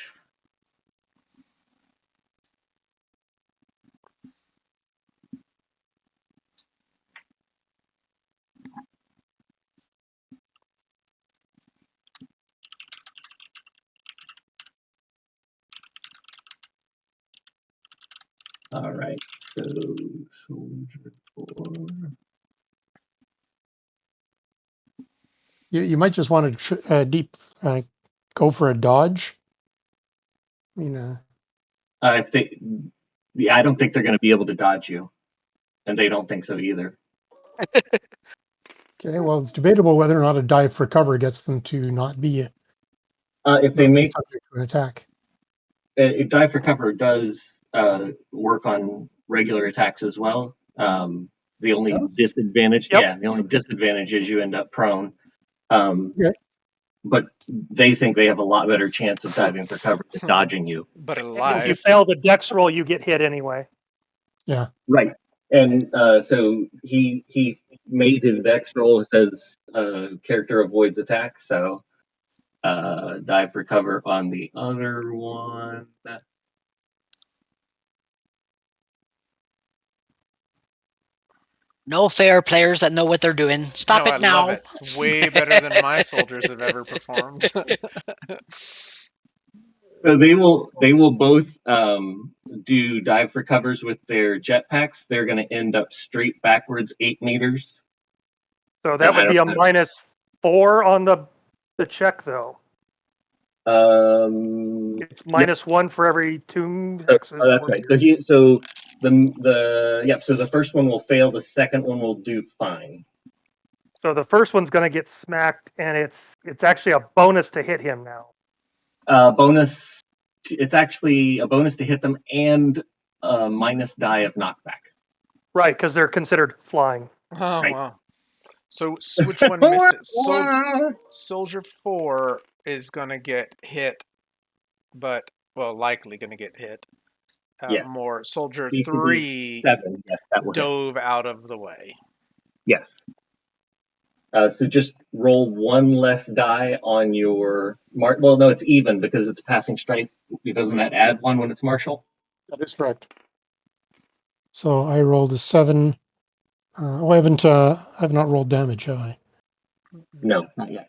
All right. So soldier 4. you might just want to deep go for a dodge. I mean, If they, yeah, I don't think they're going to be able to dodge you, and they don't think so either. okay. Well, it's debatable whether or not a dive for cover gets them to not be If they make subject to an attack. dive for cover does work on regular attacks as well. The only Does? disadvantage, Yep. yeah, the only disadvantage is you end up prone. Okay. But they think they have a lot better chance of diving for cover than dodging you. But if you alive. fail the dex roll, you get hit anyway. Yeah. Right. And so he made his dex roll. It says character avoids attack. So dive for cover on the other one. No fair players that know what they're doing. Stop No, it I now. love it. It's way better than my soldiers have ever performed. So they will both do dive for covers with their jetpacks. They're going to end up straight backwards 8 meters. So And that I would be a don't know. -4 on the check, though. It's -1 for every 2 hexes. that's or right. meters. So so the first one will fail. The second one will do fine. So the first one's going to get smacked, and it's actually a bonus to hit him now. Bonus. It's actually a bonus to hit them and minus die of knockback. Right, because they're considered flying. Oh, Right. wow. So which one missed it? Soldier 4 is going to get hit, but, well, likely going to get hit. Yeah. More. Soldier DC 3 7. Yes, that will hit. dove out of the way. Yes. So just roll one less die on your mark. Well, no, it's even because it's passing strength. Doesn't that add one when it's martial? That is correct. So I rolled a 7. I have not rolled damage, have I? No, not yet.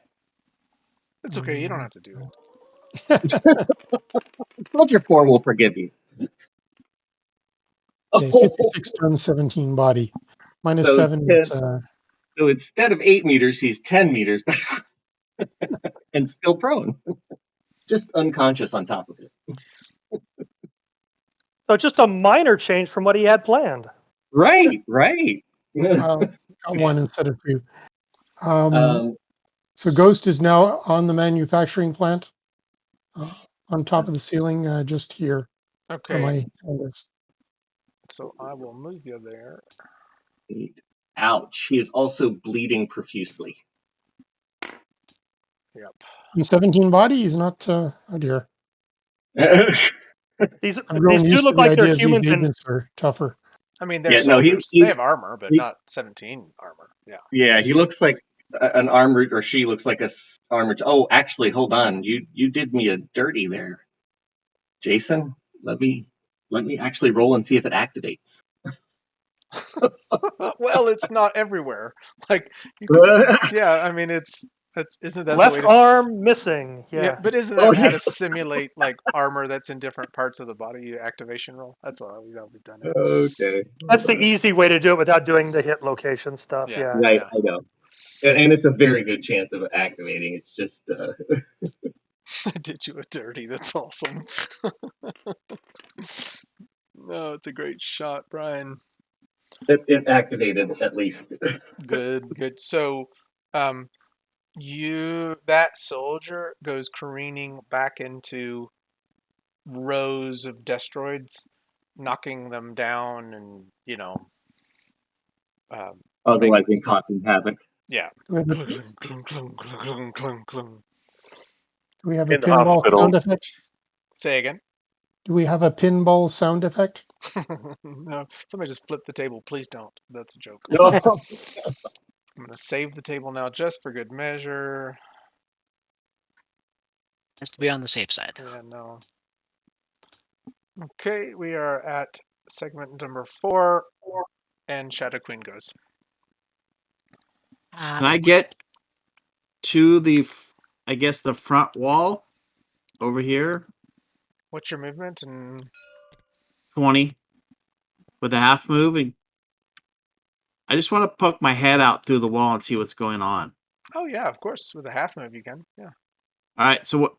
It's okay. You don't have to do it. Soldier 4 will forgive you. Okay, 56 turn, 17 body. Minus So 7 is So instead of 8 meters, he's 10 meters and still prone. Just unconscious on top of it. So just a minor change from what he had planned. Right. got 1 instead of 2. Um, So Ghost is now on the manufacturing plant, on top of the ceiling, just here where Okay. my hand is. So I will move you there. ouch. He is also bleeding profusely. Yep. And 17 body, he's not, oh dear. These I'm growing do used to look the like they're idea that these humans, and agents are tougher. I mean, they're Yeah, no, soldiers. They have armor, but not 17 armor. Yeah. He looks like an armored, or she looks like a armored. Oh, actually, hold on. You did me a dirty there, Jason. Let me actually roll and see if it activates. Well, it's not everywhere. Like you could, yeah. I mean, isn't that the way left to? arm missing. Yeah, Yeah. but isn't Oh, that how yeah. to simulate like armor that's in different parts of the body? Activation roll. That's always how we've done it. Okay. That's the easy way to do it without doing the hit location stuff. Yeah. Yeah. Right, Yeah. I know. And it's a very good chance of activating. It's just I did you a dirty. That's awesome. No, it's a great shot, Brian. it activated at least. Good. So, that soldier goes careening back into rows of Destroids, knocking them down, and Otherwise, making been caught in havoc. yeah. Do we have a, Clung, clung, clung, clung, clung, clung. do we have a In the pinball hospital. sound effect? Say again. Do we have a pinball sound effect? No, somebody just flipped the table. Please don't. That's a joke. No. I'm gonna save the table now just for good measure. Just to be on the safe side. Yeah, no. Okay, we are at segment number 4, and Shadow Queen goes. Can I get to the, I guess, the front wall over here? What's your movement? And 20 with a half move. And I just want to poke my head out through the wall and see what's going on. oh yeah, of course, with a half move you can. Yeah. All right. So what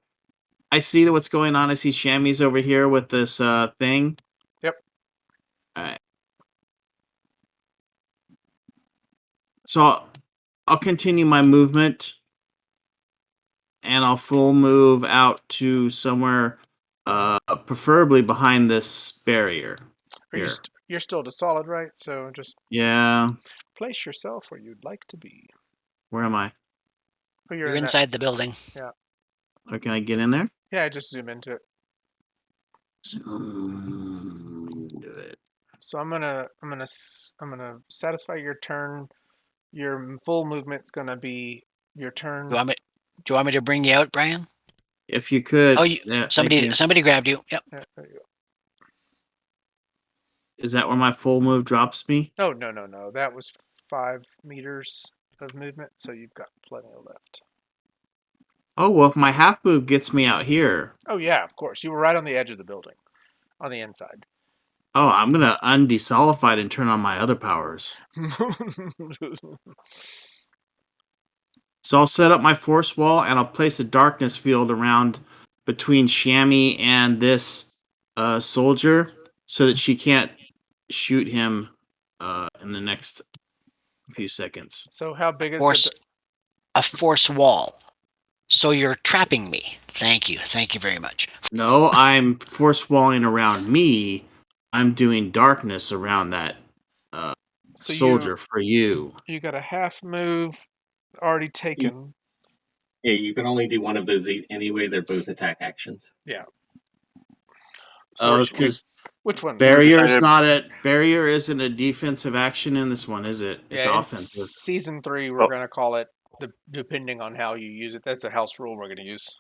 I see what's going on. I see Shammy's over here with this thing. Yep. All right. So I'll continue my movement, and I'll full move out to somewhere, preferably behind this barrier. Are you Here. you're still to solid, right? So just Yeah. place yourself where you'd like to be. Where am I? Oh, You're in that. inside the building. Or can I get in there? Yeah, just zoom into it. Do it. So I'm gonna satisfy your turn. Your full movement's gonna be your turn. Do you want me to bring you out, Brian? If you could. Oh, Yeah, thank you. somebody grabbed you. Yep. Yeah, there you go. Is that where my full move drops me? Oh no. That was 5 meters of movement, so you've got plenty left. Oh, well, if my half move gets me out here. Oh yeah, of course. You were right on the edge of the building, on the inside. Oh, I'm going to undesolify it and turn on my other powers. So I'll set up my force wall and I'll place a darkness field around between Shammy and this soldier so that she can't shoot him in the next few seconds. So how big is Force the? a force wall. So you're trapping me. Thank you. Thank you very much. No, I'm force walling around me. I'm doing darkness around that So soldier for you. you got a half move already taken. Yeah, you can only do one of those anyway. They're both attack actions. Yeah. So Oh, because which one? barrier isn't a defensive action in this one, is it? It's Yeah, in offensive. season 3, we're Oh. going to call it, depending on how you use it. That's a house rule we're going to use.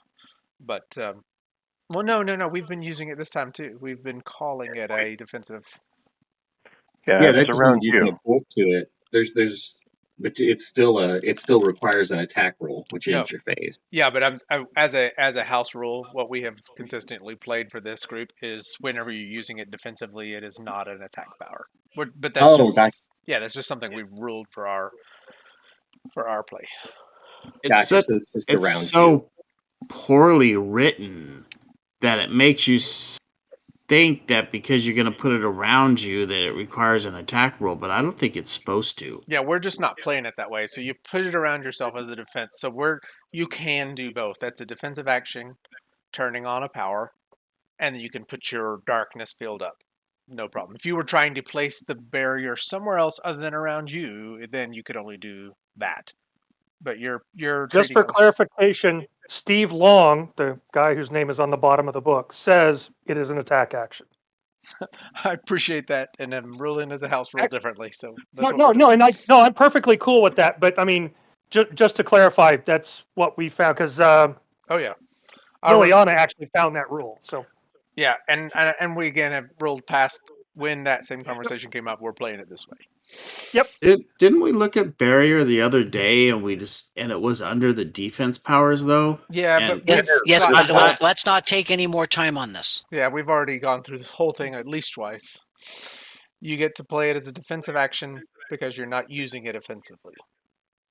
But well, no. We've been using it this time too. We've been calling it a defensive. Yeah, Yeah, if that it's just means around you you. can bolt to it. But it still requires an attack roll, which No, ends your phase. yeah, but as a house rule, what we have consistently played for this group is whenever you're using it defensively, it is not an attack power. But that's Oh, gotcha, that's just something we've ruled for our play. It's gotcha. such, So it's just it's around you. so poorly written that it makes you think that because you're going to put it around you that it requires an attack roll, but I don't think it's supposed to. Yeah, we're just not playing it that way. So you put it around yourself as a defense. So you can do both. That's a defensive action, turning on a power, and then you can put your darkness field up. No problem. If you were trying to place the barrier somewhere else other than around you, then you could only do that. But you're Just treating for it. clarification, Steve Long, the guy whose name is on the bottom of the book, says it is an attack action. I appreciate that, and I'm ruling as a house rule differently. So that's No, what we're no, doing. no, I'm perfectly cool with that. But I mean, just to clarify, that's what we found because Oh yeah, Liliana actually found that rule. So yeah, and we again have rolled past when that same conversation came up. We're playing it this way. yep, Didn't we look at barrier the other day and it was under the defense powers though? Yeah, but And Yes, gotten but to it. let's not take any more time on this. Yeah, we've already gone through this whole thing at least twice. You get to play it as a defensive action because you're not using it offensively.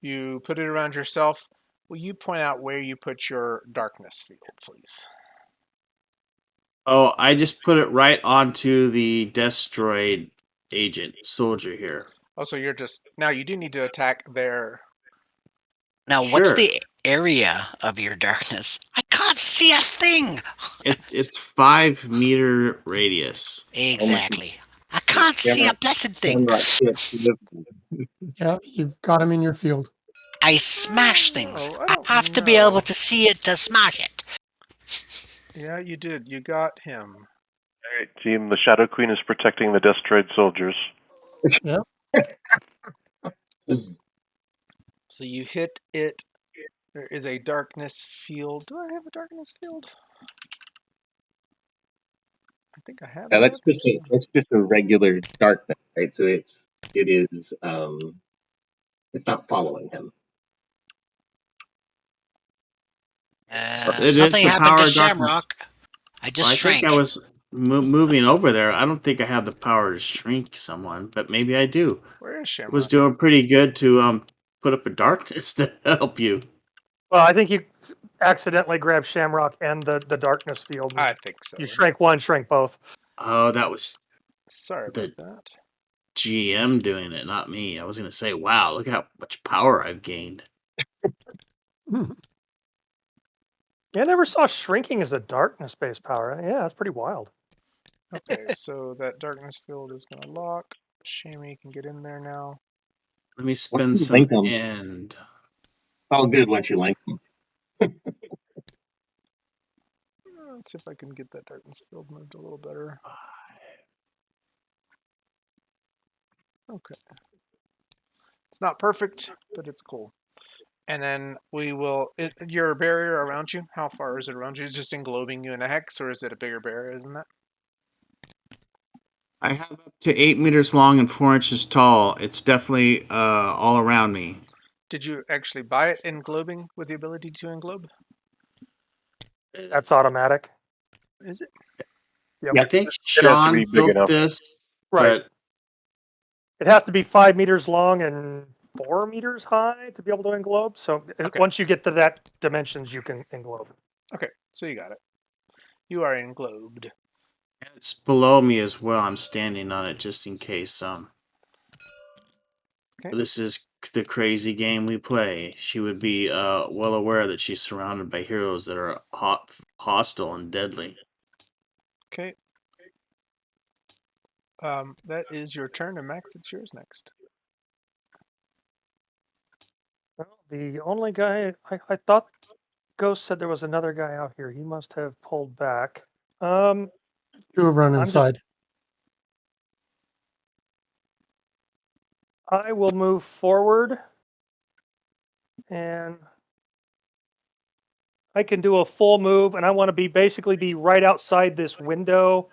You put it around yourself. Will you point out where you put your darkness field, please? oh, I just put it right onto the Destroid agent soldier here. Also, you're just now. You do need to attack their. Now, what's Sure. the area of your darkness? I can't see a thing. It's 5 meter radius. Oh my Exactly. I can't see a Shamrock, blessed thing. Shamrock can't live. Yeah, you've got him in your field. I smash things. Oh, I I don't have to be able know. to see it to smash it. Yeah, you did. You got him. All right, team. The Shadow Queen is protecting the Destroid soldiers. So you hit it. There is a darkness field. Do I have a darkness field? I think I have a Now darkness field. that's just a regular darkness, right? So it is it's not following him. It is Something the happened to power of darkness. Shamrock. I Well, just I think I shrank. was moving over there. I don't think I have the power to shrink someone, but maybe I do. Where is It was Shamrock? doing pretty good to put up a darkness to help you. well, I think you accidentally grabbed Shamrock and the darkness field. I think so. You shrank one, shrank both. Oh, that was Sorry about the that. GM doing it, not me. I was going to say, wow, look at how much power I've gained. Yeah, I never saw shrinking as a darkness-based power. Yeah, that's pretty wild. Okay, so that darkness field is going to lock. Shammy can get in there now. Let me Once spend you some link them, end. it's all good once you link them. Let's see if I can get that darkness field moved a little better. Okay. It's not perfect, but it's cool. And then we will. Your barrier around you, how far is it around you? Is it just englobing you in a hex, or is it a bigger barrier than that? I have up to 8 meters long and 4 inches tall. It's definitely all around me. Did you actually buy it englobing with the ability to englobe? That's automatic. Is it? Yep. I think It has to Sean be big built enough. this, Right. but It has to be 5 meters long and 4 meters high to be able to englobe. So Okay. once you get to that dimensions, you can englobe. Okay, so you got it. You are englobed. And it's below me as well. I'm standing on it just in case. Okay. This is the crazy game we play. She would be well aware that she's surrounded by heroes that are hostile and deadly. Okay. That is your turn, and Max, it's yours next. Well, the only guy I thought Ghost said there was another guy out here. He must have pulled back. You run I'm inside. I will move forward, and I can do a full move, and I want to basically be right outside this window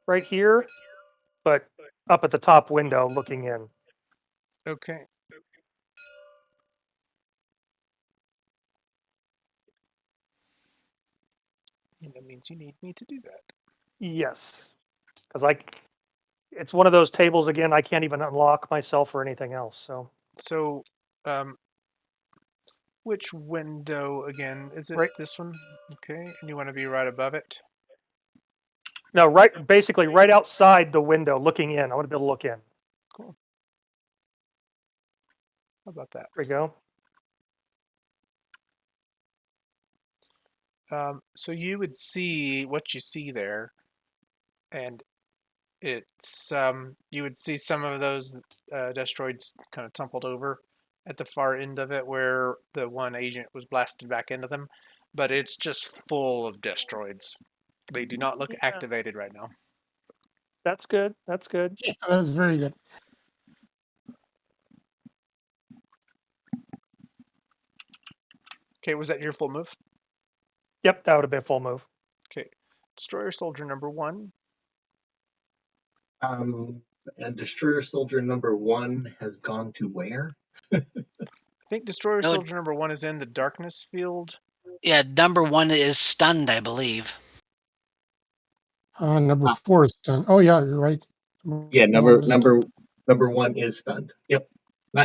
right here, but up at the top window looking in. Okay. And that means you need me to do that. Yes, because it's one of those tables again. I can't even unlock myself or anything else. So, which window again? Is it Right. this one? Okay. And you want to be right above it? No, basically right outside the window looking in. I want to be able to look in. Cool. How about that? There we go. So you would see what you see there, and it's you would see some of those Destroids kind of tumbled over at the far end of it where the one agent was blasted back into them, but it's just full of Destroids. They do not look Yeah. activated right now. That's good. That's good. Yeah, that's very good. Okay, was that your full move? Yep, that would have been full move. Okay, Destroyer Soldier number 1. And Destroyer Soldier number 1 has gone to where? I think Destroyer No, Soldier number 1 is in the darkness field. yeah, number 1 is stunned, I believe. Number Ah. 4 is done. Oh yeah, you're right. Yeah, One is done. number 1 is stunned. Yep.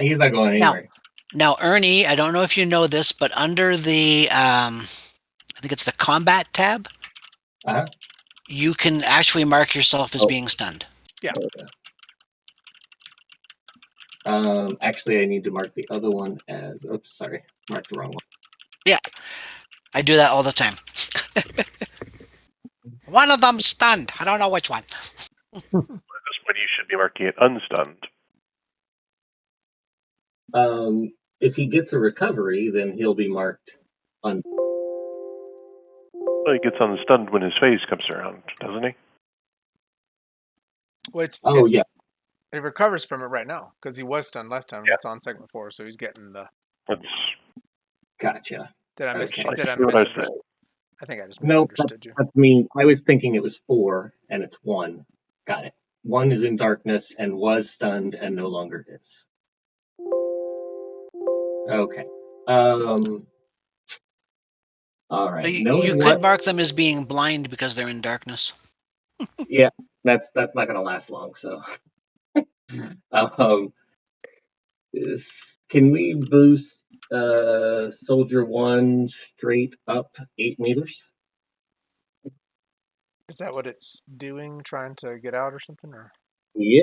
He's not going anywhere. Now, Ernie, I don't know if you know this, but under the, I think it's the combat tab, Uh-huh. you can actually mark yourself as Oh. being stunned. Yeah. Actually, I need to mark the other one as. Oops, sorry, marked the wrong one. Yeah, I do that all the time. One of them's stunned. I don't know which one. At this point, you should be marking it unstunned. If he gets a recovery, then he'll be marked un. Well, he gets unstunned when his phase comes around, doesn't he? Well, Oh yeah, he recovers from it right now because he was stunned last time. Yeah. It's on segment 4, so he's getting the. That's gotcha. Did I miss? Okay. Did I exactly what I was misunderstand? saying. I think I just No, misunderstood you. that's me. I was thinking it was 4, and it's 1. Got it. 1 is in darkness and was stunned and no longer is. Okay. All So right. you Knowing could what? mark them as being blind because they're in darkness. Yeah, that's not going to last long. So, um, can we boost Soldier 1 straight up 8 meters? Is that what it's doing? Trying to get out or something? Or Yeah.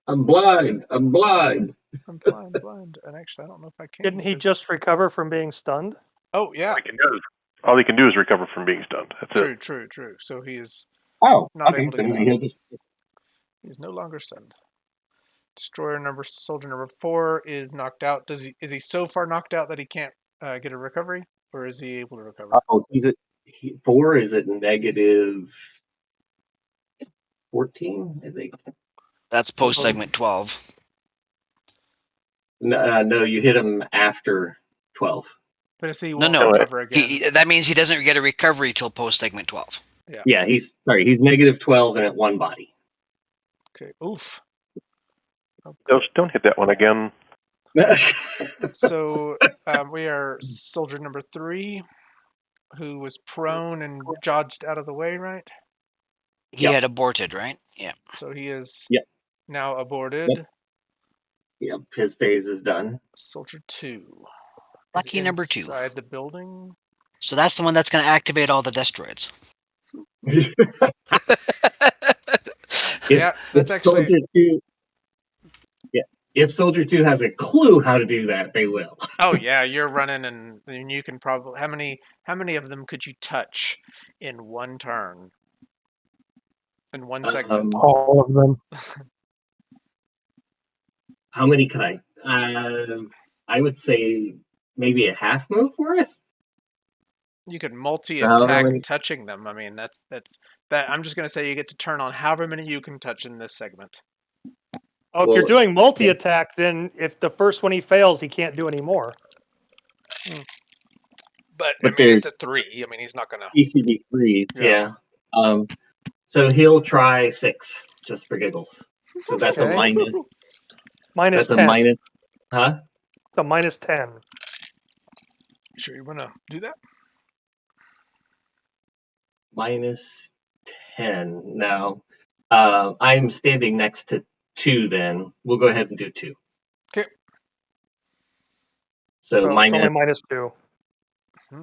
I'm blind. I'm blind. I'm blind, and actually, I don't know if I can. Didn't he because- just recover from being stunned? Oh yeah, All he can do is recover from being stunned. That's true, it. true. So he is Oh, not okay. able to get Then out. he'll just. He is no longer stunned. Soldier number 4 is knocked out. Is he so far knocked out that he can't get a recovery, or is he able to recover? Oh, 4 is at negative 14, I think. That's post segment 12. No, you hit him after 12. But if he No, won't no. recover again. That means he doesn't get a recovery till post segment 12. Yeah, he's negative 12 and at 1 body. Okay. Oof. Don't hit that one again. So we are soldier number 3, who was prone and dodged out of the way, right? He Yep. had aborted, right? Yeah. So he is Yep. now aborted. Yep, his phase is done. Soldier 2. Lucky number 2. Inside the building. So that's the one that's going to activate all the Destroids. Yeah, that's if actually. Soldier 2, yeah, if Soldier 2 has a clue how to do that, they will. Oh yeah, you're running, and you can probably how many of them could you touch in one turn, in one segment? All of them. How many could I would say maybe a half move worth. You could So however multi-attack many. touching them. I mean, that's that. I'm just gonna say you get to turn on however many you can touch in this segment. Oh, if you're Well, doing multi-attack, then if the first one he fails, he can't do any more. But I but mean, it's there's a 3. I mean, he's not gonna. ECB threes, Yeah. yeah. So he'll try 6 just for giggles. So that's a Okay. minus. Minus That's a 10. minus. Huh? So minus 10. Sure, you wanna do that? Minus 10. Now, I'm standing next to 2. Then we'll go ahead and do 2. Okay. So So it's only minus. minus 2.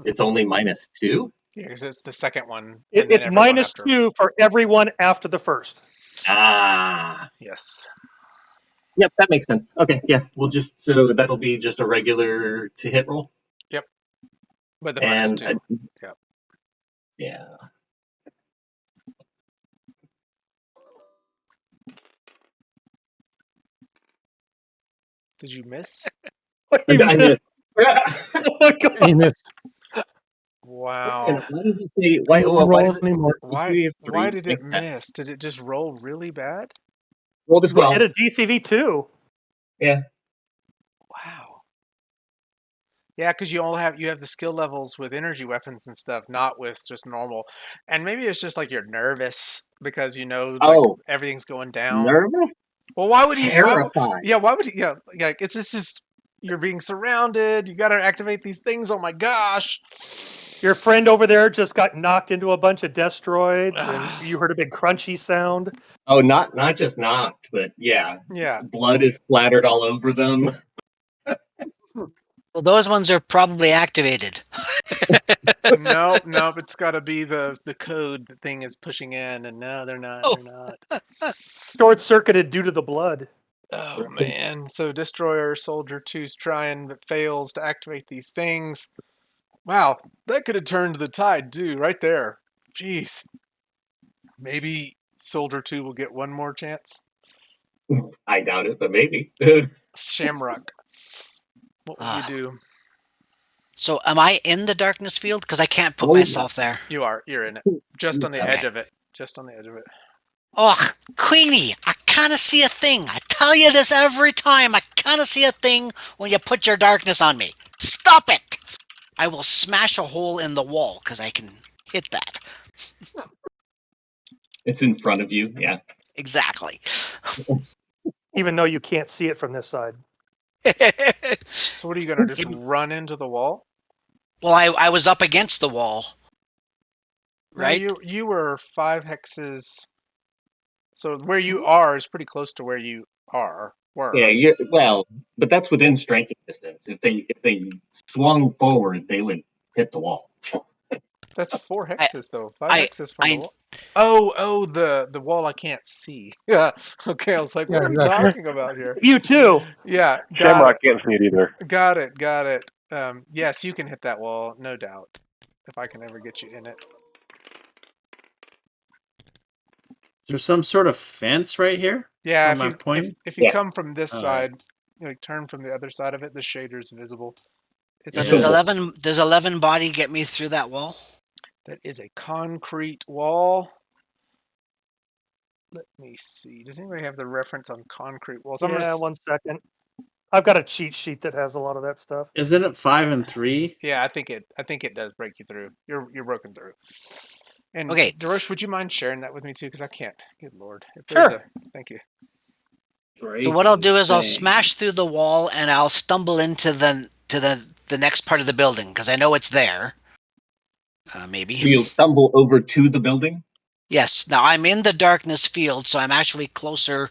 It's only minus 2. Yeah, because it's the second one, and then It's everyone minus after. 2 for everyone after the first. Ah. Yes. Yep, that makes sense. Okay, yeah, we'll just so that'll be just a regular to hit roll, Yep. With the minus and 2. Yep. yeah, Did you miss? He I missed. missed. Oh my god. He missed. And Wow. why does it say He didn't why roll does it anymore. Why? say Why 3 did it like that? miss? Did it just roll really bad? Rolled as It well. had a DCV 2. Yeah. Wow. Yeah, because you have the skill levels with energy weapons and stuff, not with just normal. And maybe it's just like you're nervous because like Oh, everything's going down. nervous, Well, why would he? terrified. Yeah, why would he? Yeah, like it's just you're being surrounded. You got to activate these things. Oh my gosh! Your friend over there just got knocked into a bunch of Destroids, and you heard a big crunchy sound. Oh, not just knocked, but yeah, Yeah. blood is splattered all over them. Well, those ones are probably activated. Nope, nope. It's got to be the code the thing is pushing in, and no, they're not. Oh. They're not. Short circuited due to the blood. Oh man. So Destroyer Soldier 2's trying but fails to activate these things. Wow, that could have turned the tide too, right there. Jeez. Maybe Soldier 2 will get one more chance. I doubt it, but maybe. Shamrock. What will you do? So am I in the darkness field? Because I can't put Oh, myself there. You are. You're in it. Just on the Okay. edge of it. Just on the edge of it. Oh, Queenie, I kind of see a thing. I tell you this every time. I kind of see a thing when you put your darkness on me. Stop it! I will smash a hole in the wall because I can hit that. it's in front of you. Yeah. Exactly. Even though you can't see it from this side. So what are you gonna just run into the wall? Well, I was up against the wall, No, right? you were 5 hexes. So where you are is pretty close to where you were. Yeah, but that's within striking distance. If they swung forward, they would hit the wall. That's 4 I, hexes though. 5 I, hexes from the I. wall. Oh, the wall I can't see. Yeah. Okay, I was like, Yeah, what are we exactly. talking about here? You too. Yeah, got Shamrock it. can't see it either. Got it. Got it. Yes, you can hit that wall, no doubt. If I can ever get you in it. Is there some sort of fence right here? Yeah, From my point? if you Yeah. come from this All right. side, like turn from the other side of it, the shader's visible. It's Now, So does just 11 body get me through that wall? that is a concrete wall. Let me see. Does anybody have the reference on concrete walls? Yeah, 1 second. I've got a cheat sheet that has a lot of that stuff. Isn't it 5 and 3? Yeah, I think it does break you through. You're broken through. And Okay. Darosh, would you mind sharing that with me too? Because I can't. Good lord. If Sure. there's thank you. So what I'll do Breaking is I'll thing. smash through the wall and I'll stumble into the next part of the building because I know it's there. Maybe. So you'll stumble over to the building. Yes. Now I'm in the darkness field, so I'm actually closer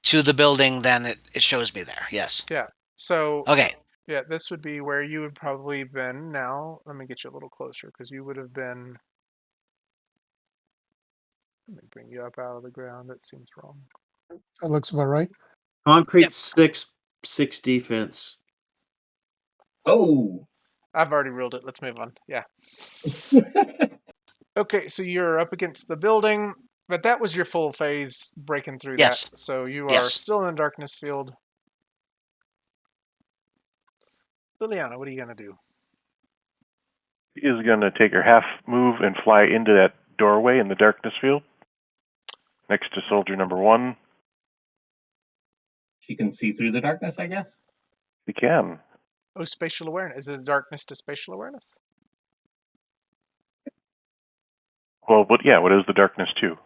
to the building than it shows me there. Yes. Yeah. So Okay. Yeah, this would be where you would probably been now. Let me get you a little closer because you would have been. Let me bring you up out of the ground. That seems wrong. That looks about right. Concrete Yep. 6 defense. Oh. I've already ruled it. Let's move on. Yeah. Okay, so you're up against the building, but that was your full phase breaking through Yes. that. So you are Yes. still in the darkness field. Liliana, what are you going to do? She is going to take her half move and fly into that doorway in the darkness field next to soldier number 1. She can see through the darkness, I guess. She can. Oh, spatial awareness. Is this darkness to spatial awareness? Well, but yeah, what is the darkness too?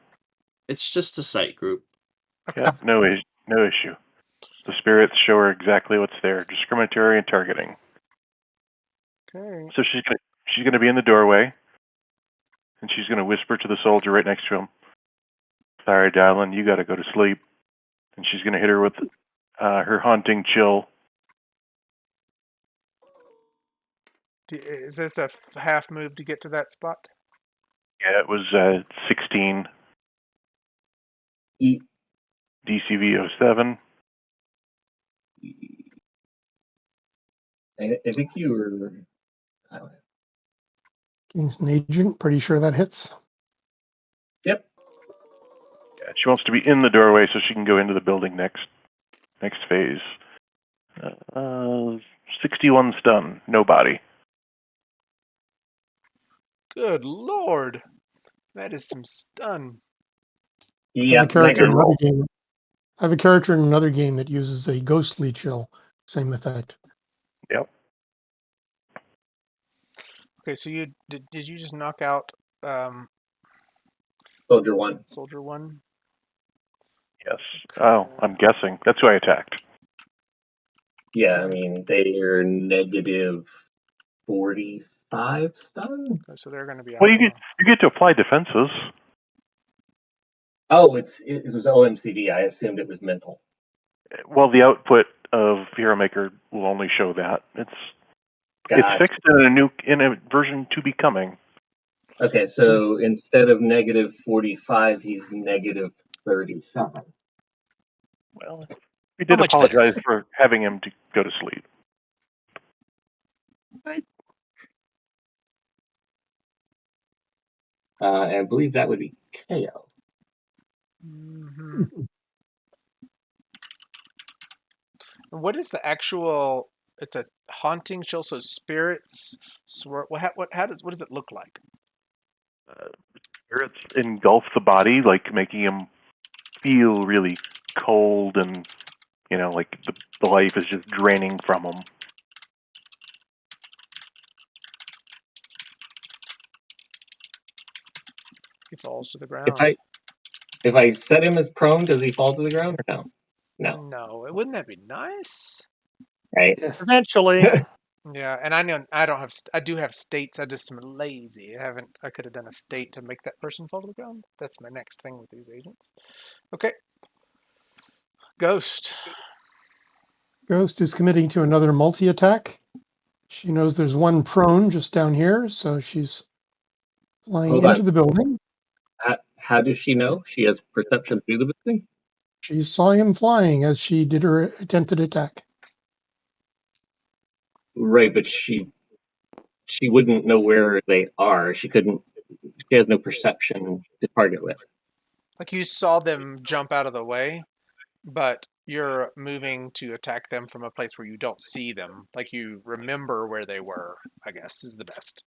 It's just a sight group. Okay. Yeah, no issue. The spirits show her exactly what's there, discriminatory and targeting. Okay. So she's gonna be in the doorway, and she's gonna whisper to the soldier right next to him, "Sorry, darling, you gotta go to sleep." And she's gonna hit her with her haunting chill. Is this a half move to get to that spot? Yeah, it was 16 E- DCV 07. I think you were. I don't know. Against an agent, pretty sure that hits. Yep. Yeah, she wants to be in the doorway so she can go into the building next phase. 61 stun, no body. Good lord. That is some stun. I have a Yep. character in Nightmare another roll. game. I have a character in another game that uses a ghostly chill. Same effect. Yep. Okay, so you did you just knock out Soldier 1. Soldier 1? Yes. Oh, I'm guessing. That's who I attacked. Yeah, I mean, they are negative 45 stun. Okay, so they're going to be out Well, now. you get to apply defenses. Oh, it was OMCD. I assumed it was mental. Well, the output of Hero Maker will only show that. It's Gotcha. fixed in a version to be coming. Okay, so instead of negative 45, he's negative 37. Well, we did much better? apologize for having him to go to sleep. I believe that would be KO. Mm-hmm. What is the actual? It's a haunting chill, so spirits. What does it look like? Spirits engulf the body, like making him feel really cold and, like the life is just draining from him. He falls to the If ground. I set him as prone, does he fall to the ground or no? No. No, wouldn't that be nice? Right. Eventually. Yeah, and I know I don't have. I do have states. I just am lazy. I haven't. I could have done a state to make that person fall to the ground. That's my next thing with these agents. Okay. Ghost. Ghost is committing to another multi-attack. She knows there's one prone just down here, so she's flying Hold on. into the building. How does she know? She has perception through the building? She saw him flying as she did her attempted attack. Right, but she wouldn't know where they are. She has no perception to target with. Like you saw them jump out of the way, but you're moving to attack them from a place where you don't see them. Like you remember where they were, I guess, is the best.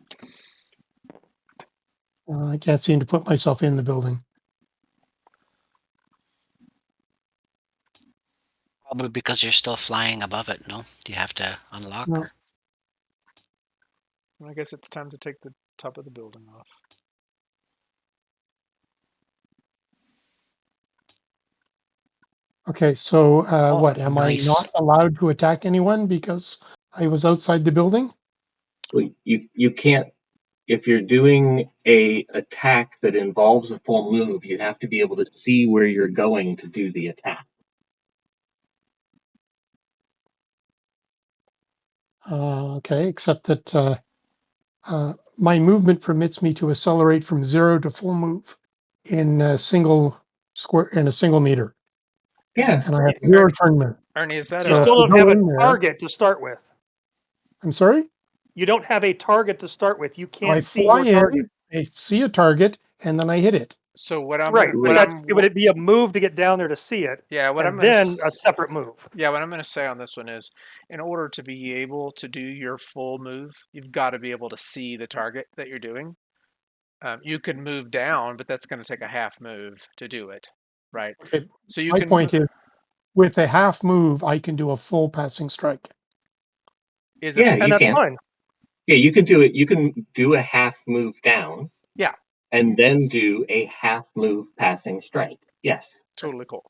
I can't seem to put myself in the building. Probably because you're still flying above it, no? Do you have to unlock? No. Or? I guess it's time to take the top of the building off. Okay, so what? Am nice. I not allowed to attack anyone because I was outside the building? Well, you can't. If you're doing a attack that involves a full move, you have to be able to see where you're going to do the attack. Okay, except that my movement permits me to accelerate from 0 to full move in a single meter, Yeah. and I have Yeah, 0 turn movement. Ernie, is that You So if a still I don't go have a in there, target to start with. I'm sorry, You don't have a target to start with. You I can't see fly your target. in, I see a target, and then I hit it. so what I'm Right, gonna but what Right. that's I'm it would be a move to get down there to see it, yeah what I'm and gonna then a separate move. yeah what I'm gonna say on this one is, in order to be able to do your full move, you've got to be able to see the target that you're doing. You can move down, but that's going to take a half move to do it, right? Okay, So you my can point is, with a half move, I can do a full passing strike. is it Yeah, And you that's can. fine. Yeah, you can do it. You can do a half move down yeah, and then do a half move passing strike. Yes. totally cool.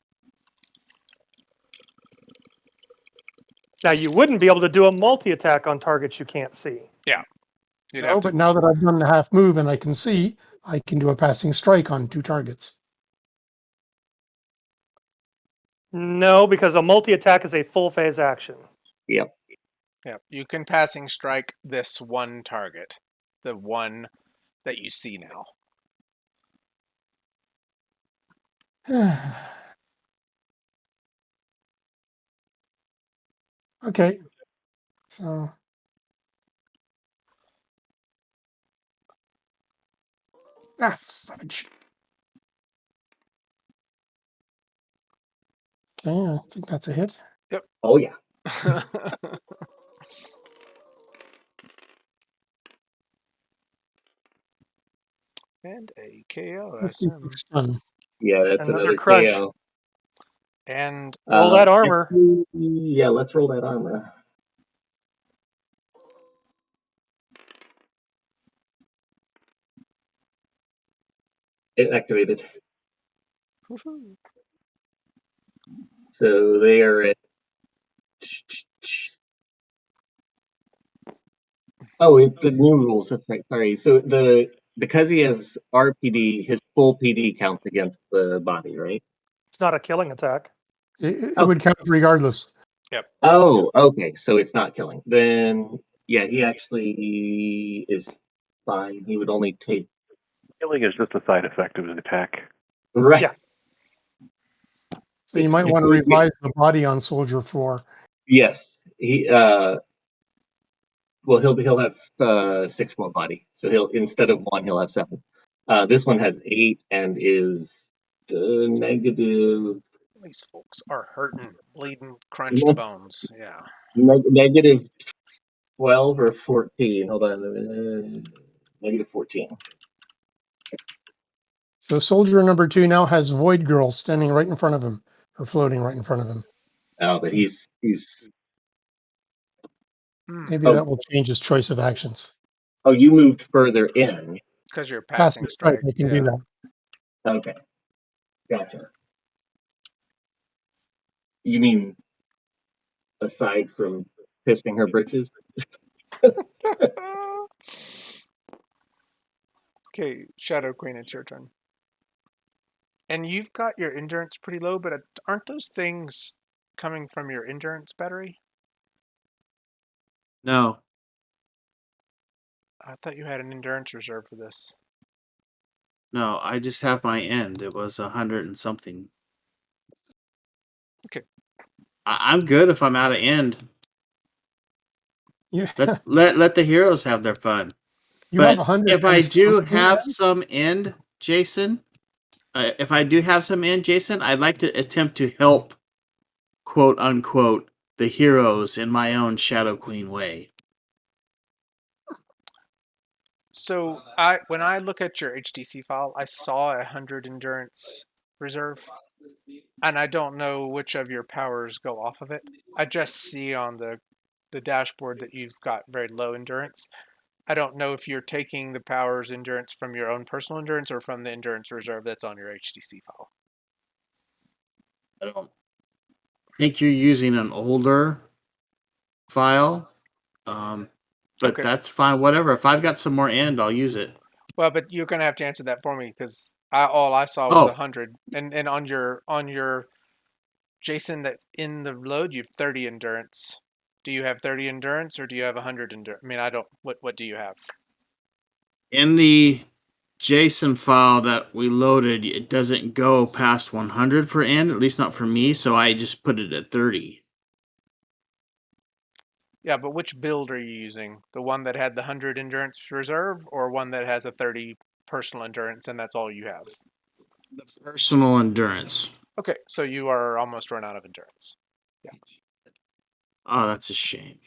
Now you wouldn't be able to do a multi-attack on targets you can't see. Yeah, you'd have No, to. but now that I've done the half move and I can see, I can do a passing strike on 2 targets. No, because a multi-attack is a full phase action. Yep. Yeah, you can passing strike this one target, the one that you see now. Okay, so fudge. Okay, I think that's a hit. Oh yeah. And a KO, I assume. 56 stun. Yeah, that's Another another crunch. KO. And Roll that armor. Actually, yeah, let's roll that armor. It activated. woohoo. So they are at. Oh, the new rules. That's right. Sorry. So because he has RPD, his full PD counts against the body, right? It's not a killing attack. It would Okay. count regardless. Yep. Oh, okay. So it's not killing. Then yeah, he actually is fine. He would only take Killing is just a side effect of his attack. right. Yeah. So you might want to Yeah, revise the body on Soldier 4. yes. He well he'll have 6 more body. So he'll instead of 1 he'll have 7. This one has 8 and is negative These folks are hurting, bleeding, crunched bones. Yeah. negative 12 or 14. Hold on. Negative 14. So Soldier number 2 now has Void Girl standing right in front of him, or floating right in front of him. Oh, but So he's maybe oh that will change his choice of actions. oh you moved further in. Because you're Passing passing strike, strike. I can do Yeah. that. Okay, gotcha. You mean aside from pissing her britches? Okay, Shadow Queen, it's your turn. And you've got your endurance pretty low, but aren't those things coming from your endurance battery? No, I thought you had an endurance reserve for this. no, I just have my end. It was 100 and something. Okay. I'm good if I'm out of end. You, Let the heroes have their fun. you have But 100 if I and do something. have some end, Jason, if I do have some end, Jason, I'd like to attempt to help, quote unquote, the heroes in my own Shadow Queen way. So when I look at your HTC file, I saw 100 endurance reserve, and I don't know which of your powers go off of it. I just see on the dashboard that you've got very low endurance. I don't know if you're taking the powers endurance from your own personal endurance or from the endurance reserve that's on your HTC file. I don't think you're using an older file, but Okay. that's fine. Whatever. If I've got some more end, I'll use it. Well, but you're gonna have to answer that for me because all I saw was Oh, 100, and on your Jason that's in the load, you've 30 endurance. Do you have 30 endurance or do you have 100 endurance? I mean, I don't. What do you have? In the JSON file that we loaded, it doesn't go past 100 for end, at least not for me, so I just put it at 30. Yeah, but which build are you using? The one that had the 100 endurance reserve, or one that has a 30 personal endurance and that's all you have? The personal endurance. Okay, so you are almost run out of endurance. Yeah. Oh, that's a shame.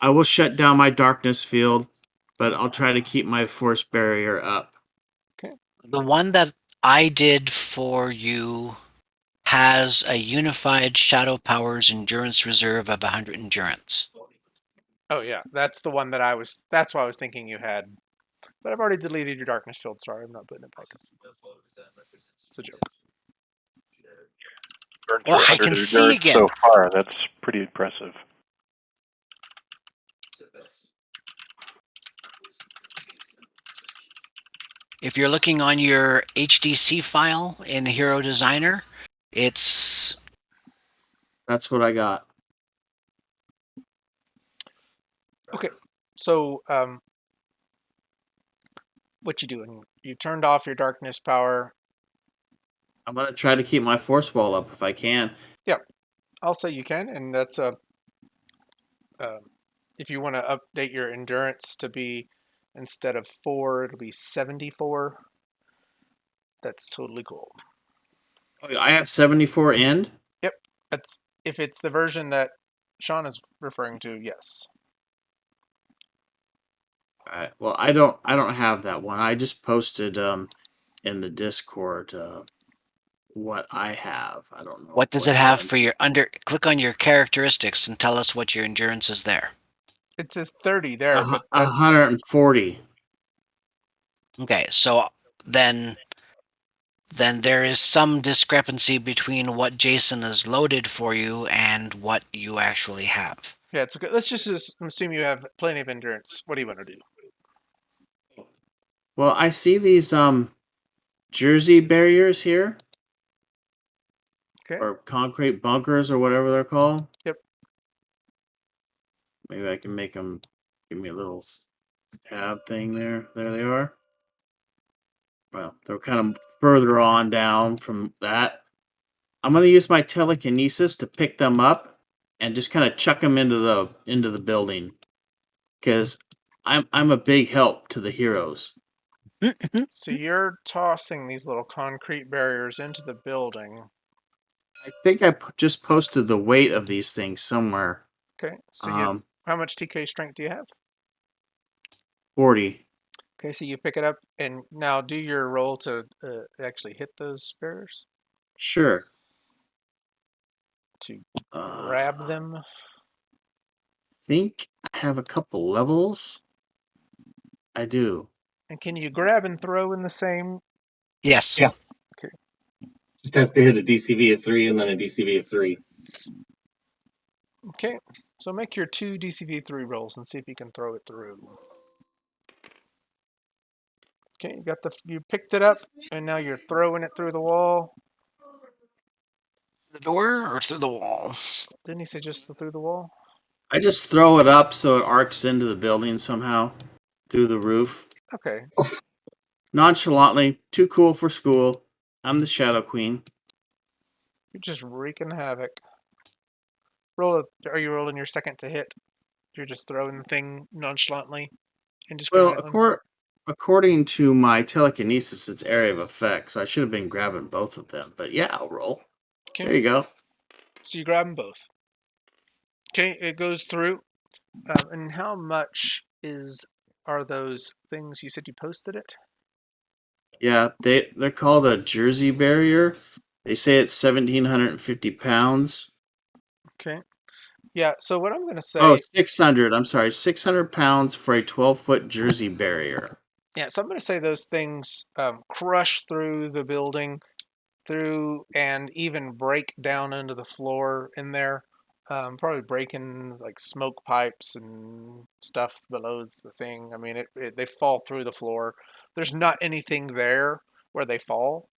I will shut down my darkness field, but I'll try to keep my force barrier up. The one that I did for you has a unified Shadow Powers endurance reserve of 100 endurance. Oh yeah, that's the one that I was. That's why I was thinking you had. But I've already deleted your darkness field. Sorry, I'm not putting it back up. It's a joke. Burned Oh, through I 100 can see endurance so again. far. That's pretty impressive. If you're looking on your HDC file in Hero Designer, it's That's what I got. Okay, so what you doing? You turned off your darkness power. I'm gonna try to keep my force wall up if I can. Yep, I'll say you can, and that's a. If you want to update your endurance to be instead of 4, it'll be 74. That's totally cool. Oh, I have 74 end. Yep, that's if it's the version that Sean is referring to. Yes. All right. Well, I don't have that one. I just posted in the Discord what I have. I don't know what does what it all. have for your under? Click on your characteristics and tell us what your endurance is there. It says 30 there, but A that's 140. Okay, so then then there is some discrepancy between what Jason has loaded for you and what you actually have. yeah. It's okay. Let's just assume you have plenty of endurance. What do you want to do? Well, I see these Jersey barriers here, Okay. or concrete bunkers, or whatever they're called. Yep. Maybe I can make them. Give me a little tab thing there. There they are. Well, they're kind of further on down from that. I'm going to use my telekinesis to pick them up and just kind of chuck them into the building because I'm a big help to the heroes. So you're tossing these little concrete barriers into the building. I think I just posted the weight of these things somewhere. Okay. So you how much TK strength do you have? 40. Okay. So you pick it up and now do your roll to actually hit those barriers Sure. to Uh, grab them. think I have a couple levels. I do. And can you grab and throw in the same? Yes. Yeah. Okay. Just has to hit a DCV of 3 and then a DCV of 3. Okay. So make your 2 DCV3 rolls and see if you can throw it through. Okay, you picked it up and now you're throwing it through the wall. The door or through the wall? Didn't he say just through the wall? I just throw it up so it arcs into the building somehow through the roof. Okay. Nonchalantly, too cool for school. I'm the Shadow Queen. You're just wreaking havoc. Are you rolling your second to hit? You're just throwing the thing nonchalantly, Well, indiscriminately? according to my telekinesis, it's area of effect, so I should have been grabbing both of them. But yeah, I'll roll. Okay. There you go. So you grab them both. Okay, it goes through. And how much are those things? You said you posted it? Yeah, they're called a Jersey barrier. They say it's 1,750 pounds. Okay. Yeah, so what I'm going to Oh, say, 600. I'm sorry, 600 pounds for a 12-foot Jersey barrier. yeah, so I'm going to say those things crush through the building, through and even break down into the floor in there. Probably breaking like smoke pipes and stuff below the thing. I mean, they fall through the floor. There's not anything there where they fall.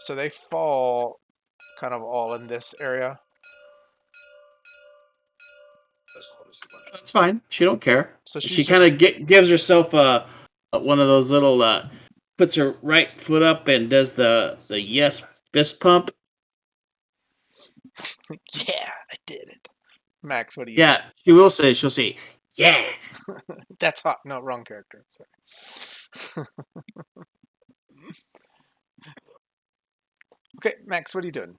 So they fall kind of all in this area. That's fine. She don't care. So she's She kind just of gives herself one of those little puts her right foot up and does the yes fist pump. yeah, I did it. Max, what do you do? Yeah, she will say. She'll say, "Yeah." That's hot. No, wrong character. Sorry. Okay, Max, what are you doing?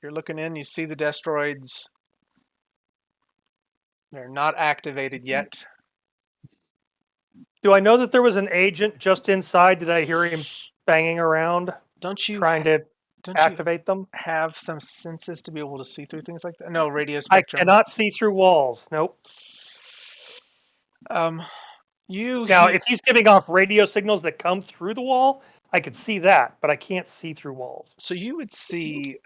You're looking in. You see the Destroids. They're not activated yet. Do I know that there was an agent just inside? Did I hear him banging around Don't you? trying to Don't you activate them? have some senses to be able to see through things like that? No, radio I spectrum. cannot see through walls. Nope. Um, you Now, hear. if he's giving off radio signals that come through the wall, I could see that, but I can't see through walls. So you would see,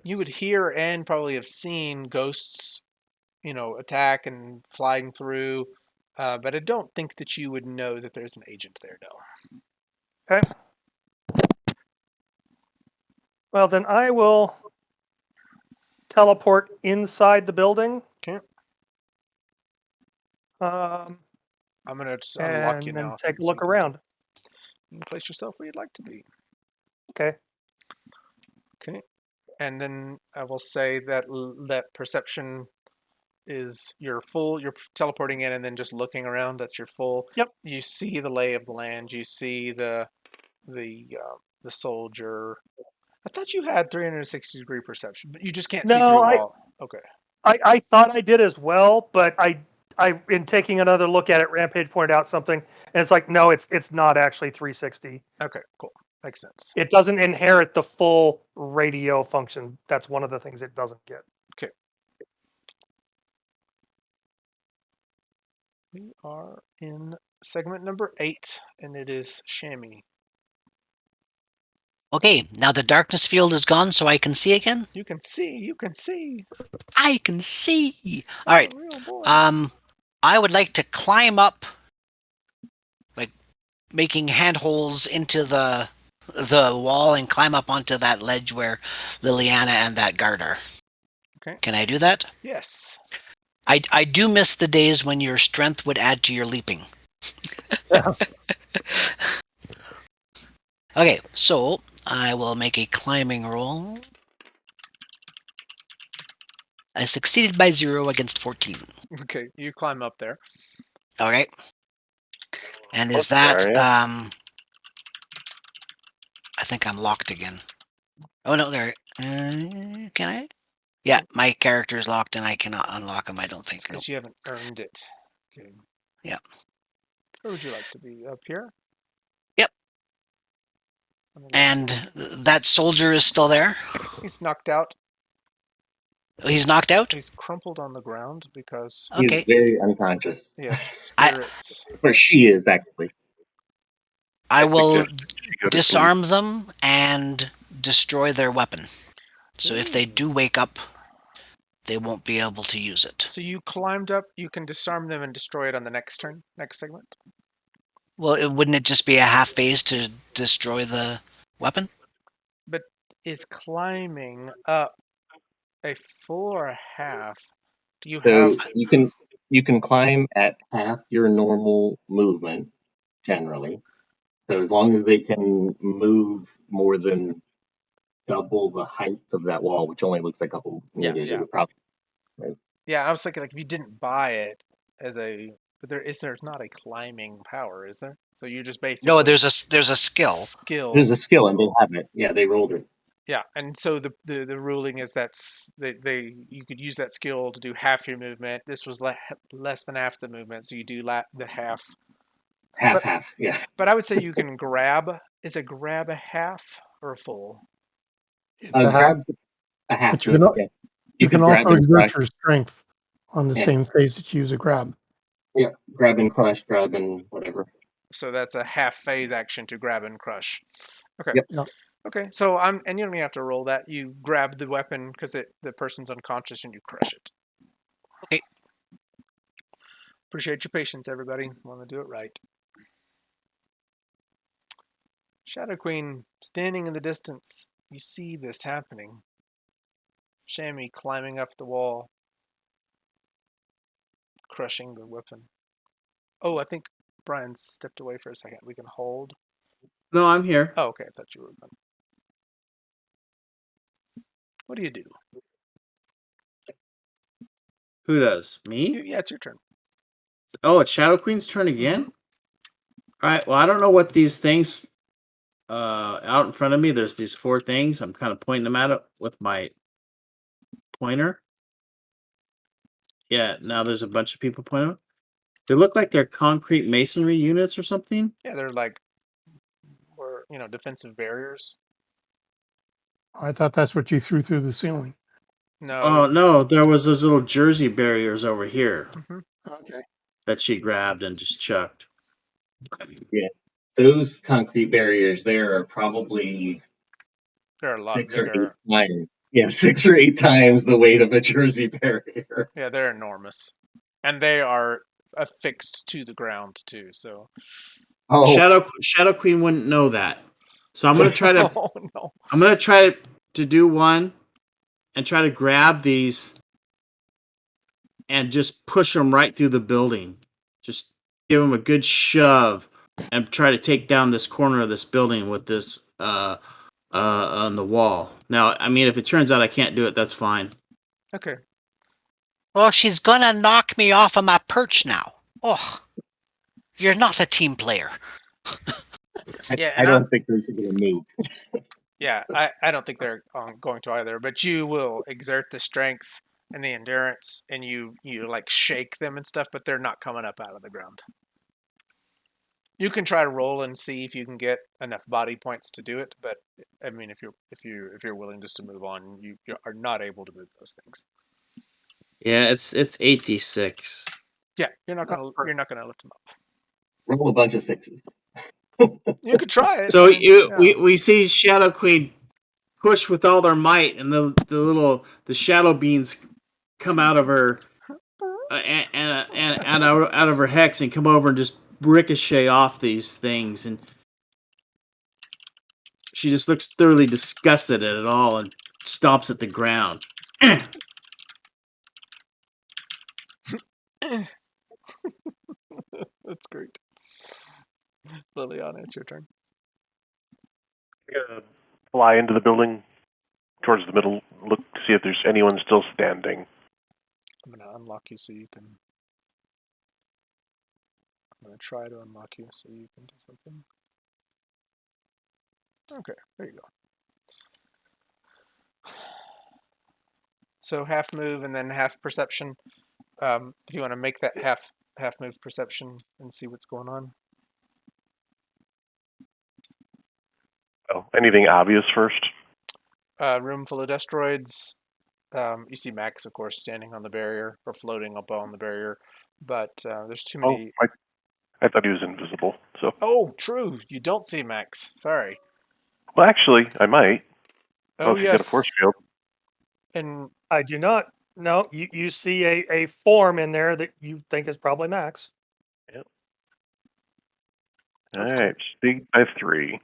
you would hear and probably have seen ghosts, attack and flying through. But I don't think that you would know that there's an agent there, no. Okay. Well, then I will teleport inside the building. Okay. Um, I'm gonna just unlock you and then now, take a since look around. you can place yourself where you'd like to be. Okay. Okay. And then I will say that that perception is you're full. You're teleporting in and then just looking around. That's your full. Yep. You see the lay of the land. You see the soldier. I thought you had 360-degree perception, but you just can't see through No, a wall. Okay. I thought I did as well, but in taking another look at it, Rampage pointed out something, and it's like, no, it's not actually 360. Okay. Cool. Makes sense. It doesn't inherit the full radio function. That's one of the things it doesn't get. Okay. We are in segment number 8, and it is Shammy. Okay, now the darkness field is gone, so I can see again. You can see. You can see. I can see. All right. Oh, real boy. I would like to climb up, like making handholds into the wall and climb up onto that ledge where Liliana and that guard are. Okay. Can I do that? Yes. I do miss the days when your strength would add to your leaping. Okay, so I will make a climbing roll. I succeeded by 0 against 14. Okay. You climb up there. Okay. And is Close that there, yeah. I think I'm locked again. Oh no, there. Can I? Yeah, my character's locked and I cannot unlock him. I don't think. Because you haven't earned it. Okay. Yeah. Where would you like to be? Up here? Yep. And that soldier is still there. He's knocked out. He's knocked out. He's crumpled on the ground because He's Okay. very unconscious. yes, I- spirits. Or she is, actually. I will suggest she go to disarm them and destroy their weapon. So if they do wake up, they won't be able to use it. So you climbed up. You can disarm them and destroy it on the next turn, next segment. Well, wouldn't it just be a half phase to destroy the weapon? But is climbing up a full or a half? Do you So have? you can climb at half your normal movement generally. So as long as they can move more than double the height of that wall, which only looks like a couple meters, Yeah. you would probably. Yeah, I was thinking like if you didn't buy it as a, but there's not a climbing power, is there? So you just basically No, there's a skill. skill. There's a skill, and they have it. Yeah, they rolled it. Yeah, and so the ruling is that you could use that skill to do half your movement. This was less than half the movement, so you do the half. Half. Yeah. But I would say you can grab. Is a grab a half or a full? It's a half, Grab's a half. but you can, Yeah. you can could grab also and crush. exert your strength on the Yeah. same phase that you use a grab. Yeah, grab and crush, grab and whatever. So that's a half phase action to grab and crush. Okay. Yep. Yeah. Okay. So and you don't even have to roll that. You grab the weapon because the person's unconscious and you crush it. Okay. Appreciate your patience, everybody. Want to do it right. Shadow Queen standing in the distance. You see this happening. Shammy climbing up the wall. crushing the weapon. Oh, I think Brian stepped away for a second. We can hold. No, I'm here. Oh, okay. I thought you were done. What do you do? Who does? Me? Yeah, it's your turn. Oh, it's Shadow Queen's turn again? All right. Well, I don't know what these things out in front of me. There's these 4 things. I'm kind of pointing them at it with my pointer. Yeah, now there's a bunch of people pointing them. They look like they're concrete masonry units or something. Yeah, they're like, or defensive barriers. I thought that's what you threw through the ceiling. No. Oh no, there was those little Jersey barriers over here Okay. that she grabbed and just chucked. Yeah, those concrete barriers there are probably They're a lot 6 or 8 bigger. times. Yeah, 6 or 8 times the weight of a Jersey barrier. Yeah, they're enormous, and they are affixed to the ground too. So. Oh, Shadow Queen wouldn't know that. So I'm gonna try to Oh no. I'm gonna try to do one and try to grab these and just push them right through the building. Just give them a good shove and try to take down this corner of this building with this on the wall. Now, I mean, if it turns out I can't do it, that's fine. Okay. Well, she's gonna knock me off of my perch now. Oh, you're not a team player. Yeah, I and don't think those are going to move. Yeah, I don't think they're going to either. But you will exert the strength and the endurance, and you like shake them and stuff. But they're not coming up out of the ground. You can try to roll and see if you can get enough body points to do it. But I mean, if you're willing just to move on, you are not able to move those things. Yeah, it's 8d6. Yeah, you're not gonna lift them up. Roll a bunch of 6s. You could try it. So I mean, we see Shadow Queen push with all their might, and the shadow beams come out of her and out of her hex and come over and just ricochet off these things, and she just looks thoroughly disgusted at it all and stomps at the ground. That's great. Liliana, it's your turn. Fly into the building towards the middle, look to see if there's anyone still standing. I'm gonna unlock you so you can. I'm gonna try to unlock you so you can do something. Okay, there you go. So half move and then half perception. If you want to make that half move perception and see what's going on. Oh, anything obvious first? Room full of Destroids. You see Max, of course, standing on the barrier or floating up on the barrier, but there's too many. Oh, I thought he was invisible. So. Oh, true. You don't see Max. Sorry. Well, actually, I might. Oh, if you got a force yes. field. And I do not. No, you see a form in there that you think is probably Max. Yep. That's All right, speed by 3.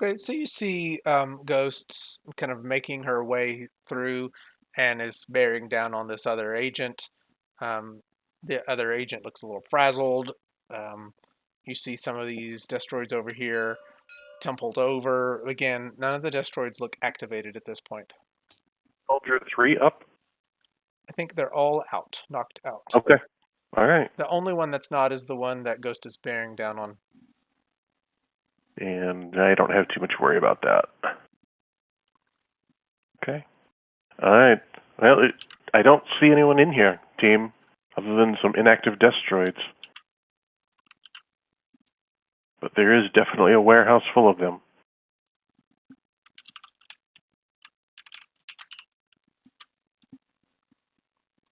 okay, so you see Ghosts kind of making her way through and is bearing down on this other agent. The other agent looks a little frazzled. You see some of these Destroids over here tumbled over. Again, none of the Destroids look activated at this point. Soldier 3 up. I think they're all out, knocked out. Okay. All right. The only one that's not is the one that Ghost is bearing down on. And I don't have too much worry about that. Okay. All right. Well, I don't see anyone in here, team, other than some inactive Destroids. But there is definitely a warehouse full of them.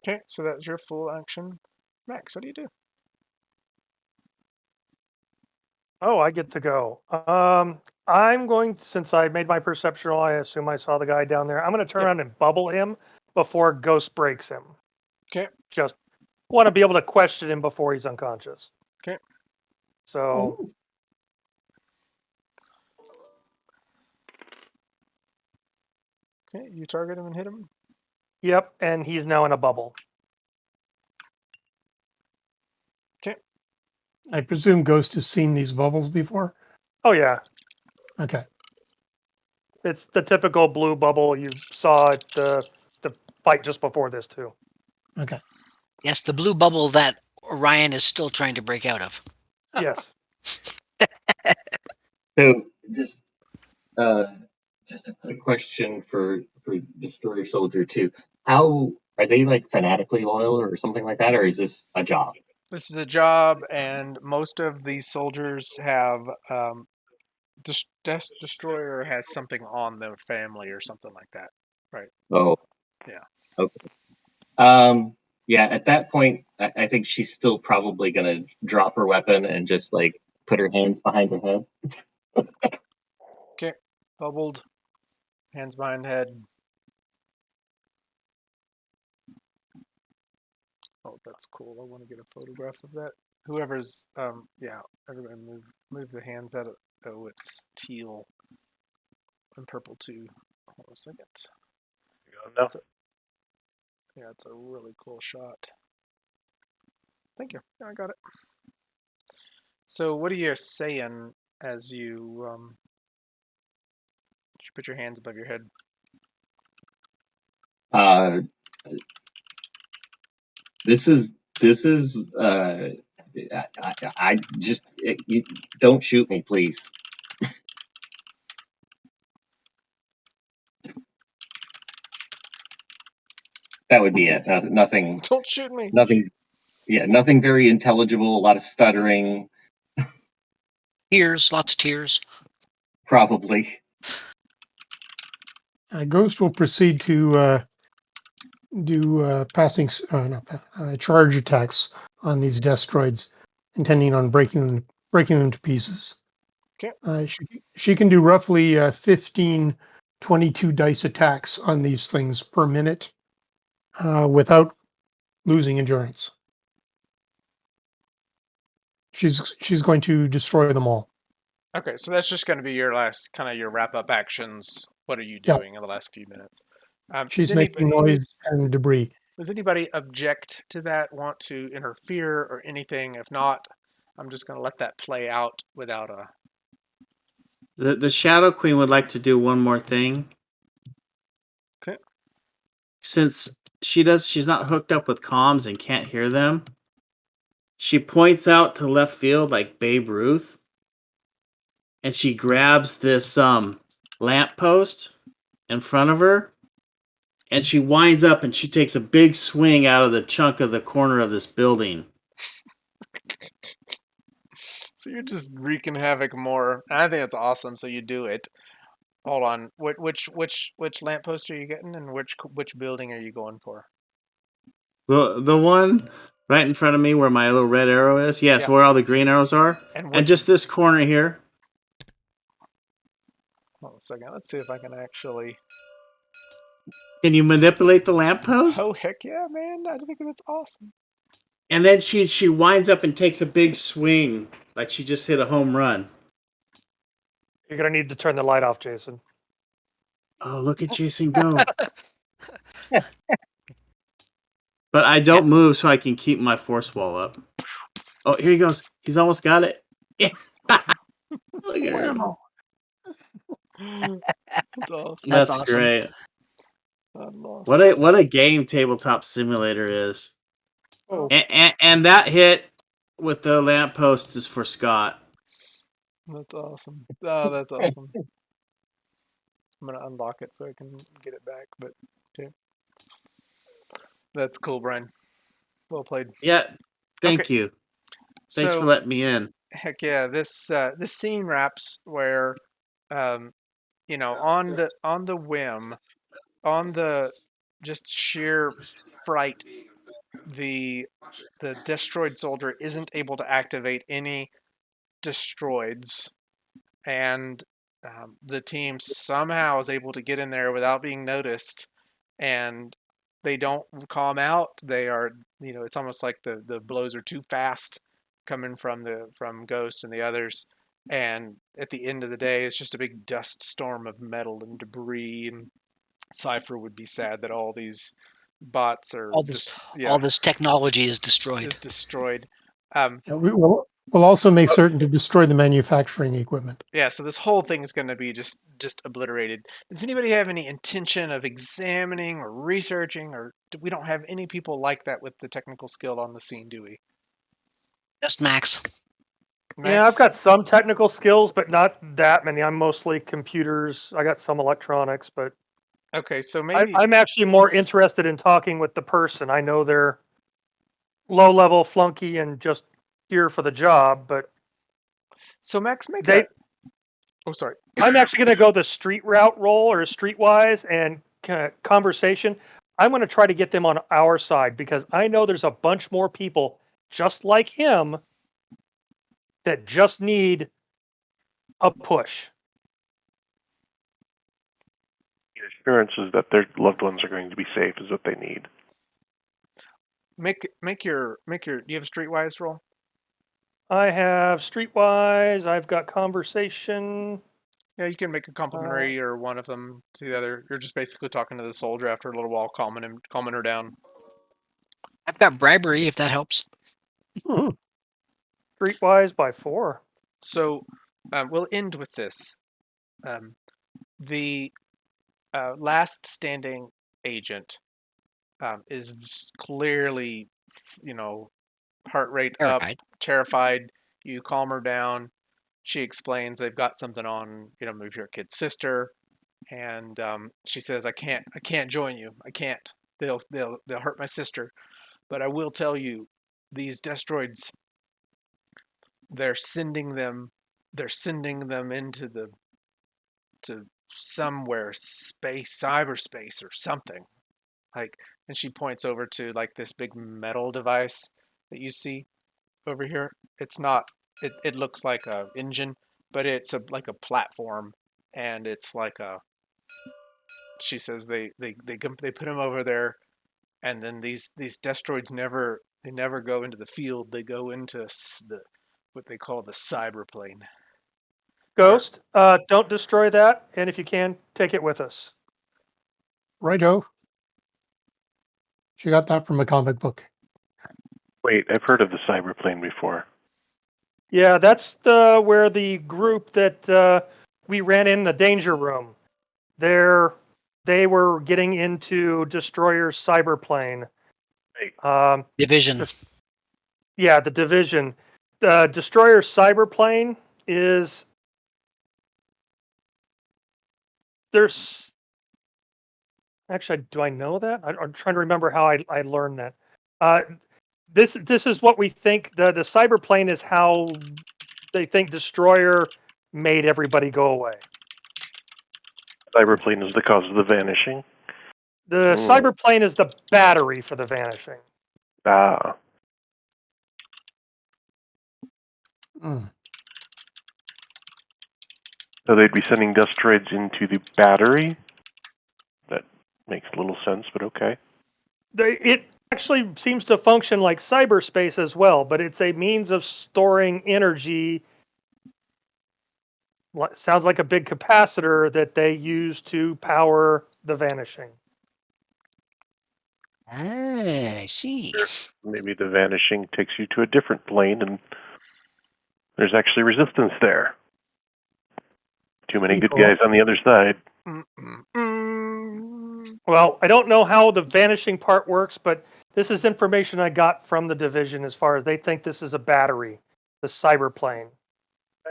Okay, so that's your full action. Max, what do you do? Oh, I get to go. I'm going to, since I made my perception roll, I assume I saw the guy down there. I'm going to turn Yep. around and bubble him before Ghost breaks him. Okay. Just want to be able to question him before he's unconscious. Okay. So, Ooh. Okay, you target him and hit him. yep, and he's now in a bubble. I presume Ghost has seen these bubbles before. Oh yeah, Okay. it's the typical blue bubble you saw at the fight just before this too. Okay. Yes, the blue bubble that Ryan is still trying to break out of. Yes. So uh, just a quick question for Destroyer Soldier 2. How are they like fanatically loyal or something like that, or is this a job? This is a job, and most of these soldiers have Destroyer has something on their family or something like that, right? Oh, Yeah. okay. Yeah, at that point, I think she's still probably gonna drop her weapon and just like put her hands behind her head. Okay. Bubbled, hands behind head. Oh, that's cool. I want to get a photograph of that. Whoever's yeah, everybody move the hands out of. Oh, it's teal and purple too. Hold on a second. No. Yeah, it's a really cool shot. Thank you. Yeah, I got it. So, what are you saying as you put your hands above your head? Uh, this is I just you don't shoot me, please. That would be it. Nothing, Don't shoot me. nothing. Yeah, nothing very intelligible. A lot of stuttering, Tears, lots of tears. probably. Ghost will proceed to do charge attacks on these destroids, intending on breaking them to pieces. Okay. She can do roughly 15, 22 dice attacks on these things per minute without losing endurance. She's going to destroy them all. Okay, so that's just going to be your last kind of your wrap up actions. What are you Yeah. doing in the last few minutes? She's making noise and debris. Does anybody object to that? Want to interfere or anything? If not, I'm just going to let that play out without a. The Shadow Queen would like to do one more thing. Okay. Since she's not hooked up with comms and can't hear them, she points out to left field like Babe Ruth, and she grabs this lamppost in front of her, and she winds up and she takes a big swing out of the chunk of the corner of this building. So you're just wreaking havoc more. And I think it's awesome. So you do it. Hold on. Which lamppost are you getting, and which building are you going for? The one right in front of me where my little red arrow is. Yes, Yeah. where all the green arrows are. And And just this corner here. Hold on a second. Let's see if I can actually. Can you manipulate the lamppost? Oh heck yeah, man! I think that's awesome. And then she winds up and takes a big swing, like she just hit a home run. You're gonna need to turn the light off, Jason. Oh, look at Jason go. But I don't move so I can keep my force wall up. Oh, here he goes. He's almost got it. Yeah. Look at her. Wow. That's awesome. That's That's awesome. great. I lost What it. a game Tabletop Simulator is. Oh, And that hit with the lamppost is for Scott. That's awesome. Oh, that's awesome. I'm gonna unlock it so I can get it back. But okay, that's cool, Brian. Well played. Yeah. Thank Okay. you. Thanks for So letting me in. heck yeah, this scene wraps where, um, on the whim, on the just sheer fright, the destroyed soldier isn't able to activate any destroids, and the team somehow is able to get in there without being noticed, and they don't calm out. They are, it's almost like the blows are too fast coming from Ghost and the others, and at the end of the day, it's just a big dust storm of metal and debris. And Cypher would be sad that all these bots are All just this technology is destroyed. is destroyed. Yeah, We'll also make certain to destroy the manufacturing equipment. Yeah, so this whole thing is going to be just obliterated. Does anybody have any intention of examining or researching, or we don't have any people like that with the technical skill on the scene, do we? Just Max. Yeah, I've Max? got some technical skills, but not that many. I'm mostly computers. I got some electronics, but Okay, so maybe I'm actually more interested in talking with the person. I know they're low-level flunky and just here for the job, but Max make they. a. Oh, sorry. I'm actually going to go the street route role or streetwise and conversation. I'm going to try to get them on our side because I know there's a bunch more people just like him that just need a push. Assurances that their loved ones are going to be safe is what they need. Make your. Do you have a streetwise roll? I have streetwise. I've got conversation. Yeah, you can make a complimentary or one of them to the other. You're just basically talking to the soldier after a little while, calming her down. I've got bribery, if that helps. Streetwise by 4. So we'll end with this. The last standing agent is clearly, heart rate up, Terrified. terrified. You calm her down. She explains they've got something on, move your kid's sister, and she says, "I can't join you. I can't. They'll hurt my sister. But I will tell you, these Destroids, they're sending them into to somewhere, cyberspace or something." Like, and she points over to like this big metal device that you see over here. It's not. It looks like a engine, but it's like a platform, and it's like a. She says they put him over there, and then these Destroids never go into the field. They go into the what they call the cyberplane. Ghost, don't destroy that, and if you can, take it with us. Righto. She got that from a comic book. Wait, I've heard of the cyberplane before. Yeah, that's where the group that we ran in the danger room. They were getting into Destroyer's cyberplane. Division. Yeah, the division. The Destroyer's cyberplane is there's actually, do I know that? I'm trying to remember how I learned that. This is what we think the cyberplane is how they think Destroyer made everybody go away. Cyberplane is the cause of the vanishing. The cyberplane is the battery for the vanishing. Ah. Mm. So they'd be sending Destroids into the battery? That makes little sense, but okay. It actually seems to function like cyberspace as well, but it's a means of storing energy. Sounds like a big capacitor that they use to power the vanishing. I see. Maybe the vanishing takes you to a different plane and there's actually resistance there. Too many good guys on the other side. Well, I don't know how the vanishing part works, but this is information I got from the division as far as they think this is a battery, the cyberplane.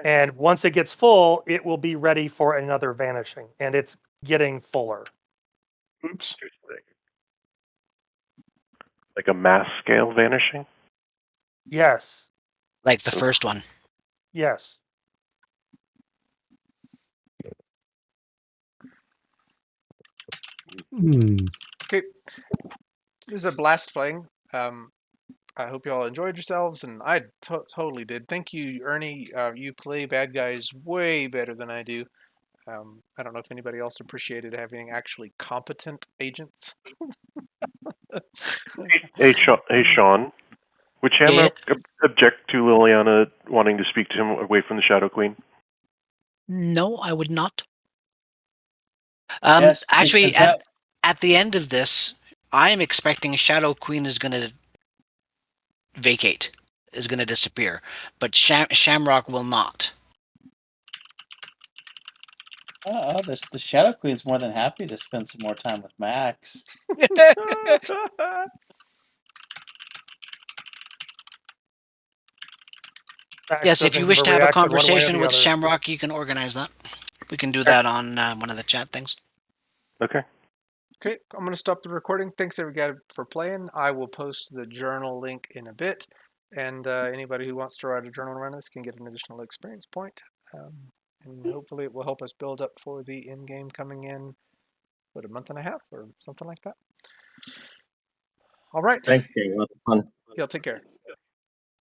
And once it gets full, it will be ready for another vanishing, and it's getting fuller. Oops. Like a mass scale vanishing? Yes. Like the first one. Yes. Okay, this is a blast playing. I hope you all enjoyed yourselves, and I totally did. Thank you, Ernie. You play bad guys way better than I do. I don't know if anybody else appreciated having actually competent agents. Hey, Sean. Would Shamrock object to Liliana wanting to speak to him away from the Shadow Queen? No, I would not. Yes, actually, because at the end of this, I'm expecting Shadow Queen is going to vacate. is going to disappear, but Shamrock will not. The Shadow Queen's more than happy to spend some more time with Max. Max Yes, if doesn't you give wish a to have a reaction one way or conversation the with other. Shamrock, you can organize that. We can do that on one of the chat things. Okay. Okay, I'm going to stop the recording. Thanks everybody for playing. I will post the journal link in a bit, and anybody who wants to write a journal around this can get an additional experience point. And hopefully it will help us build up for the end game coming in, a month and a half or something like that. All right. Thanks, King. Lots of fun. Y'all take care.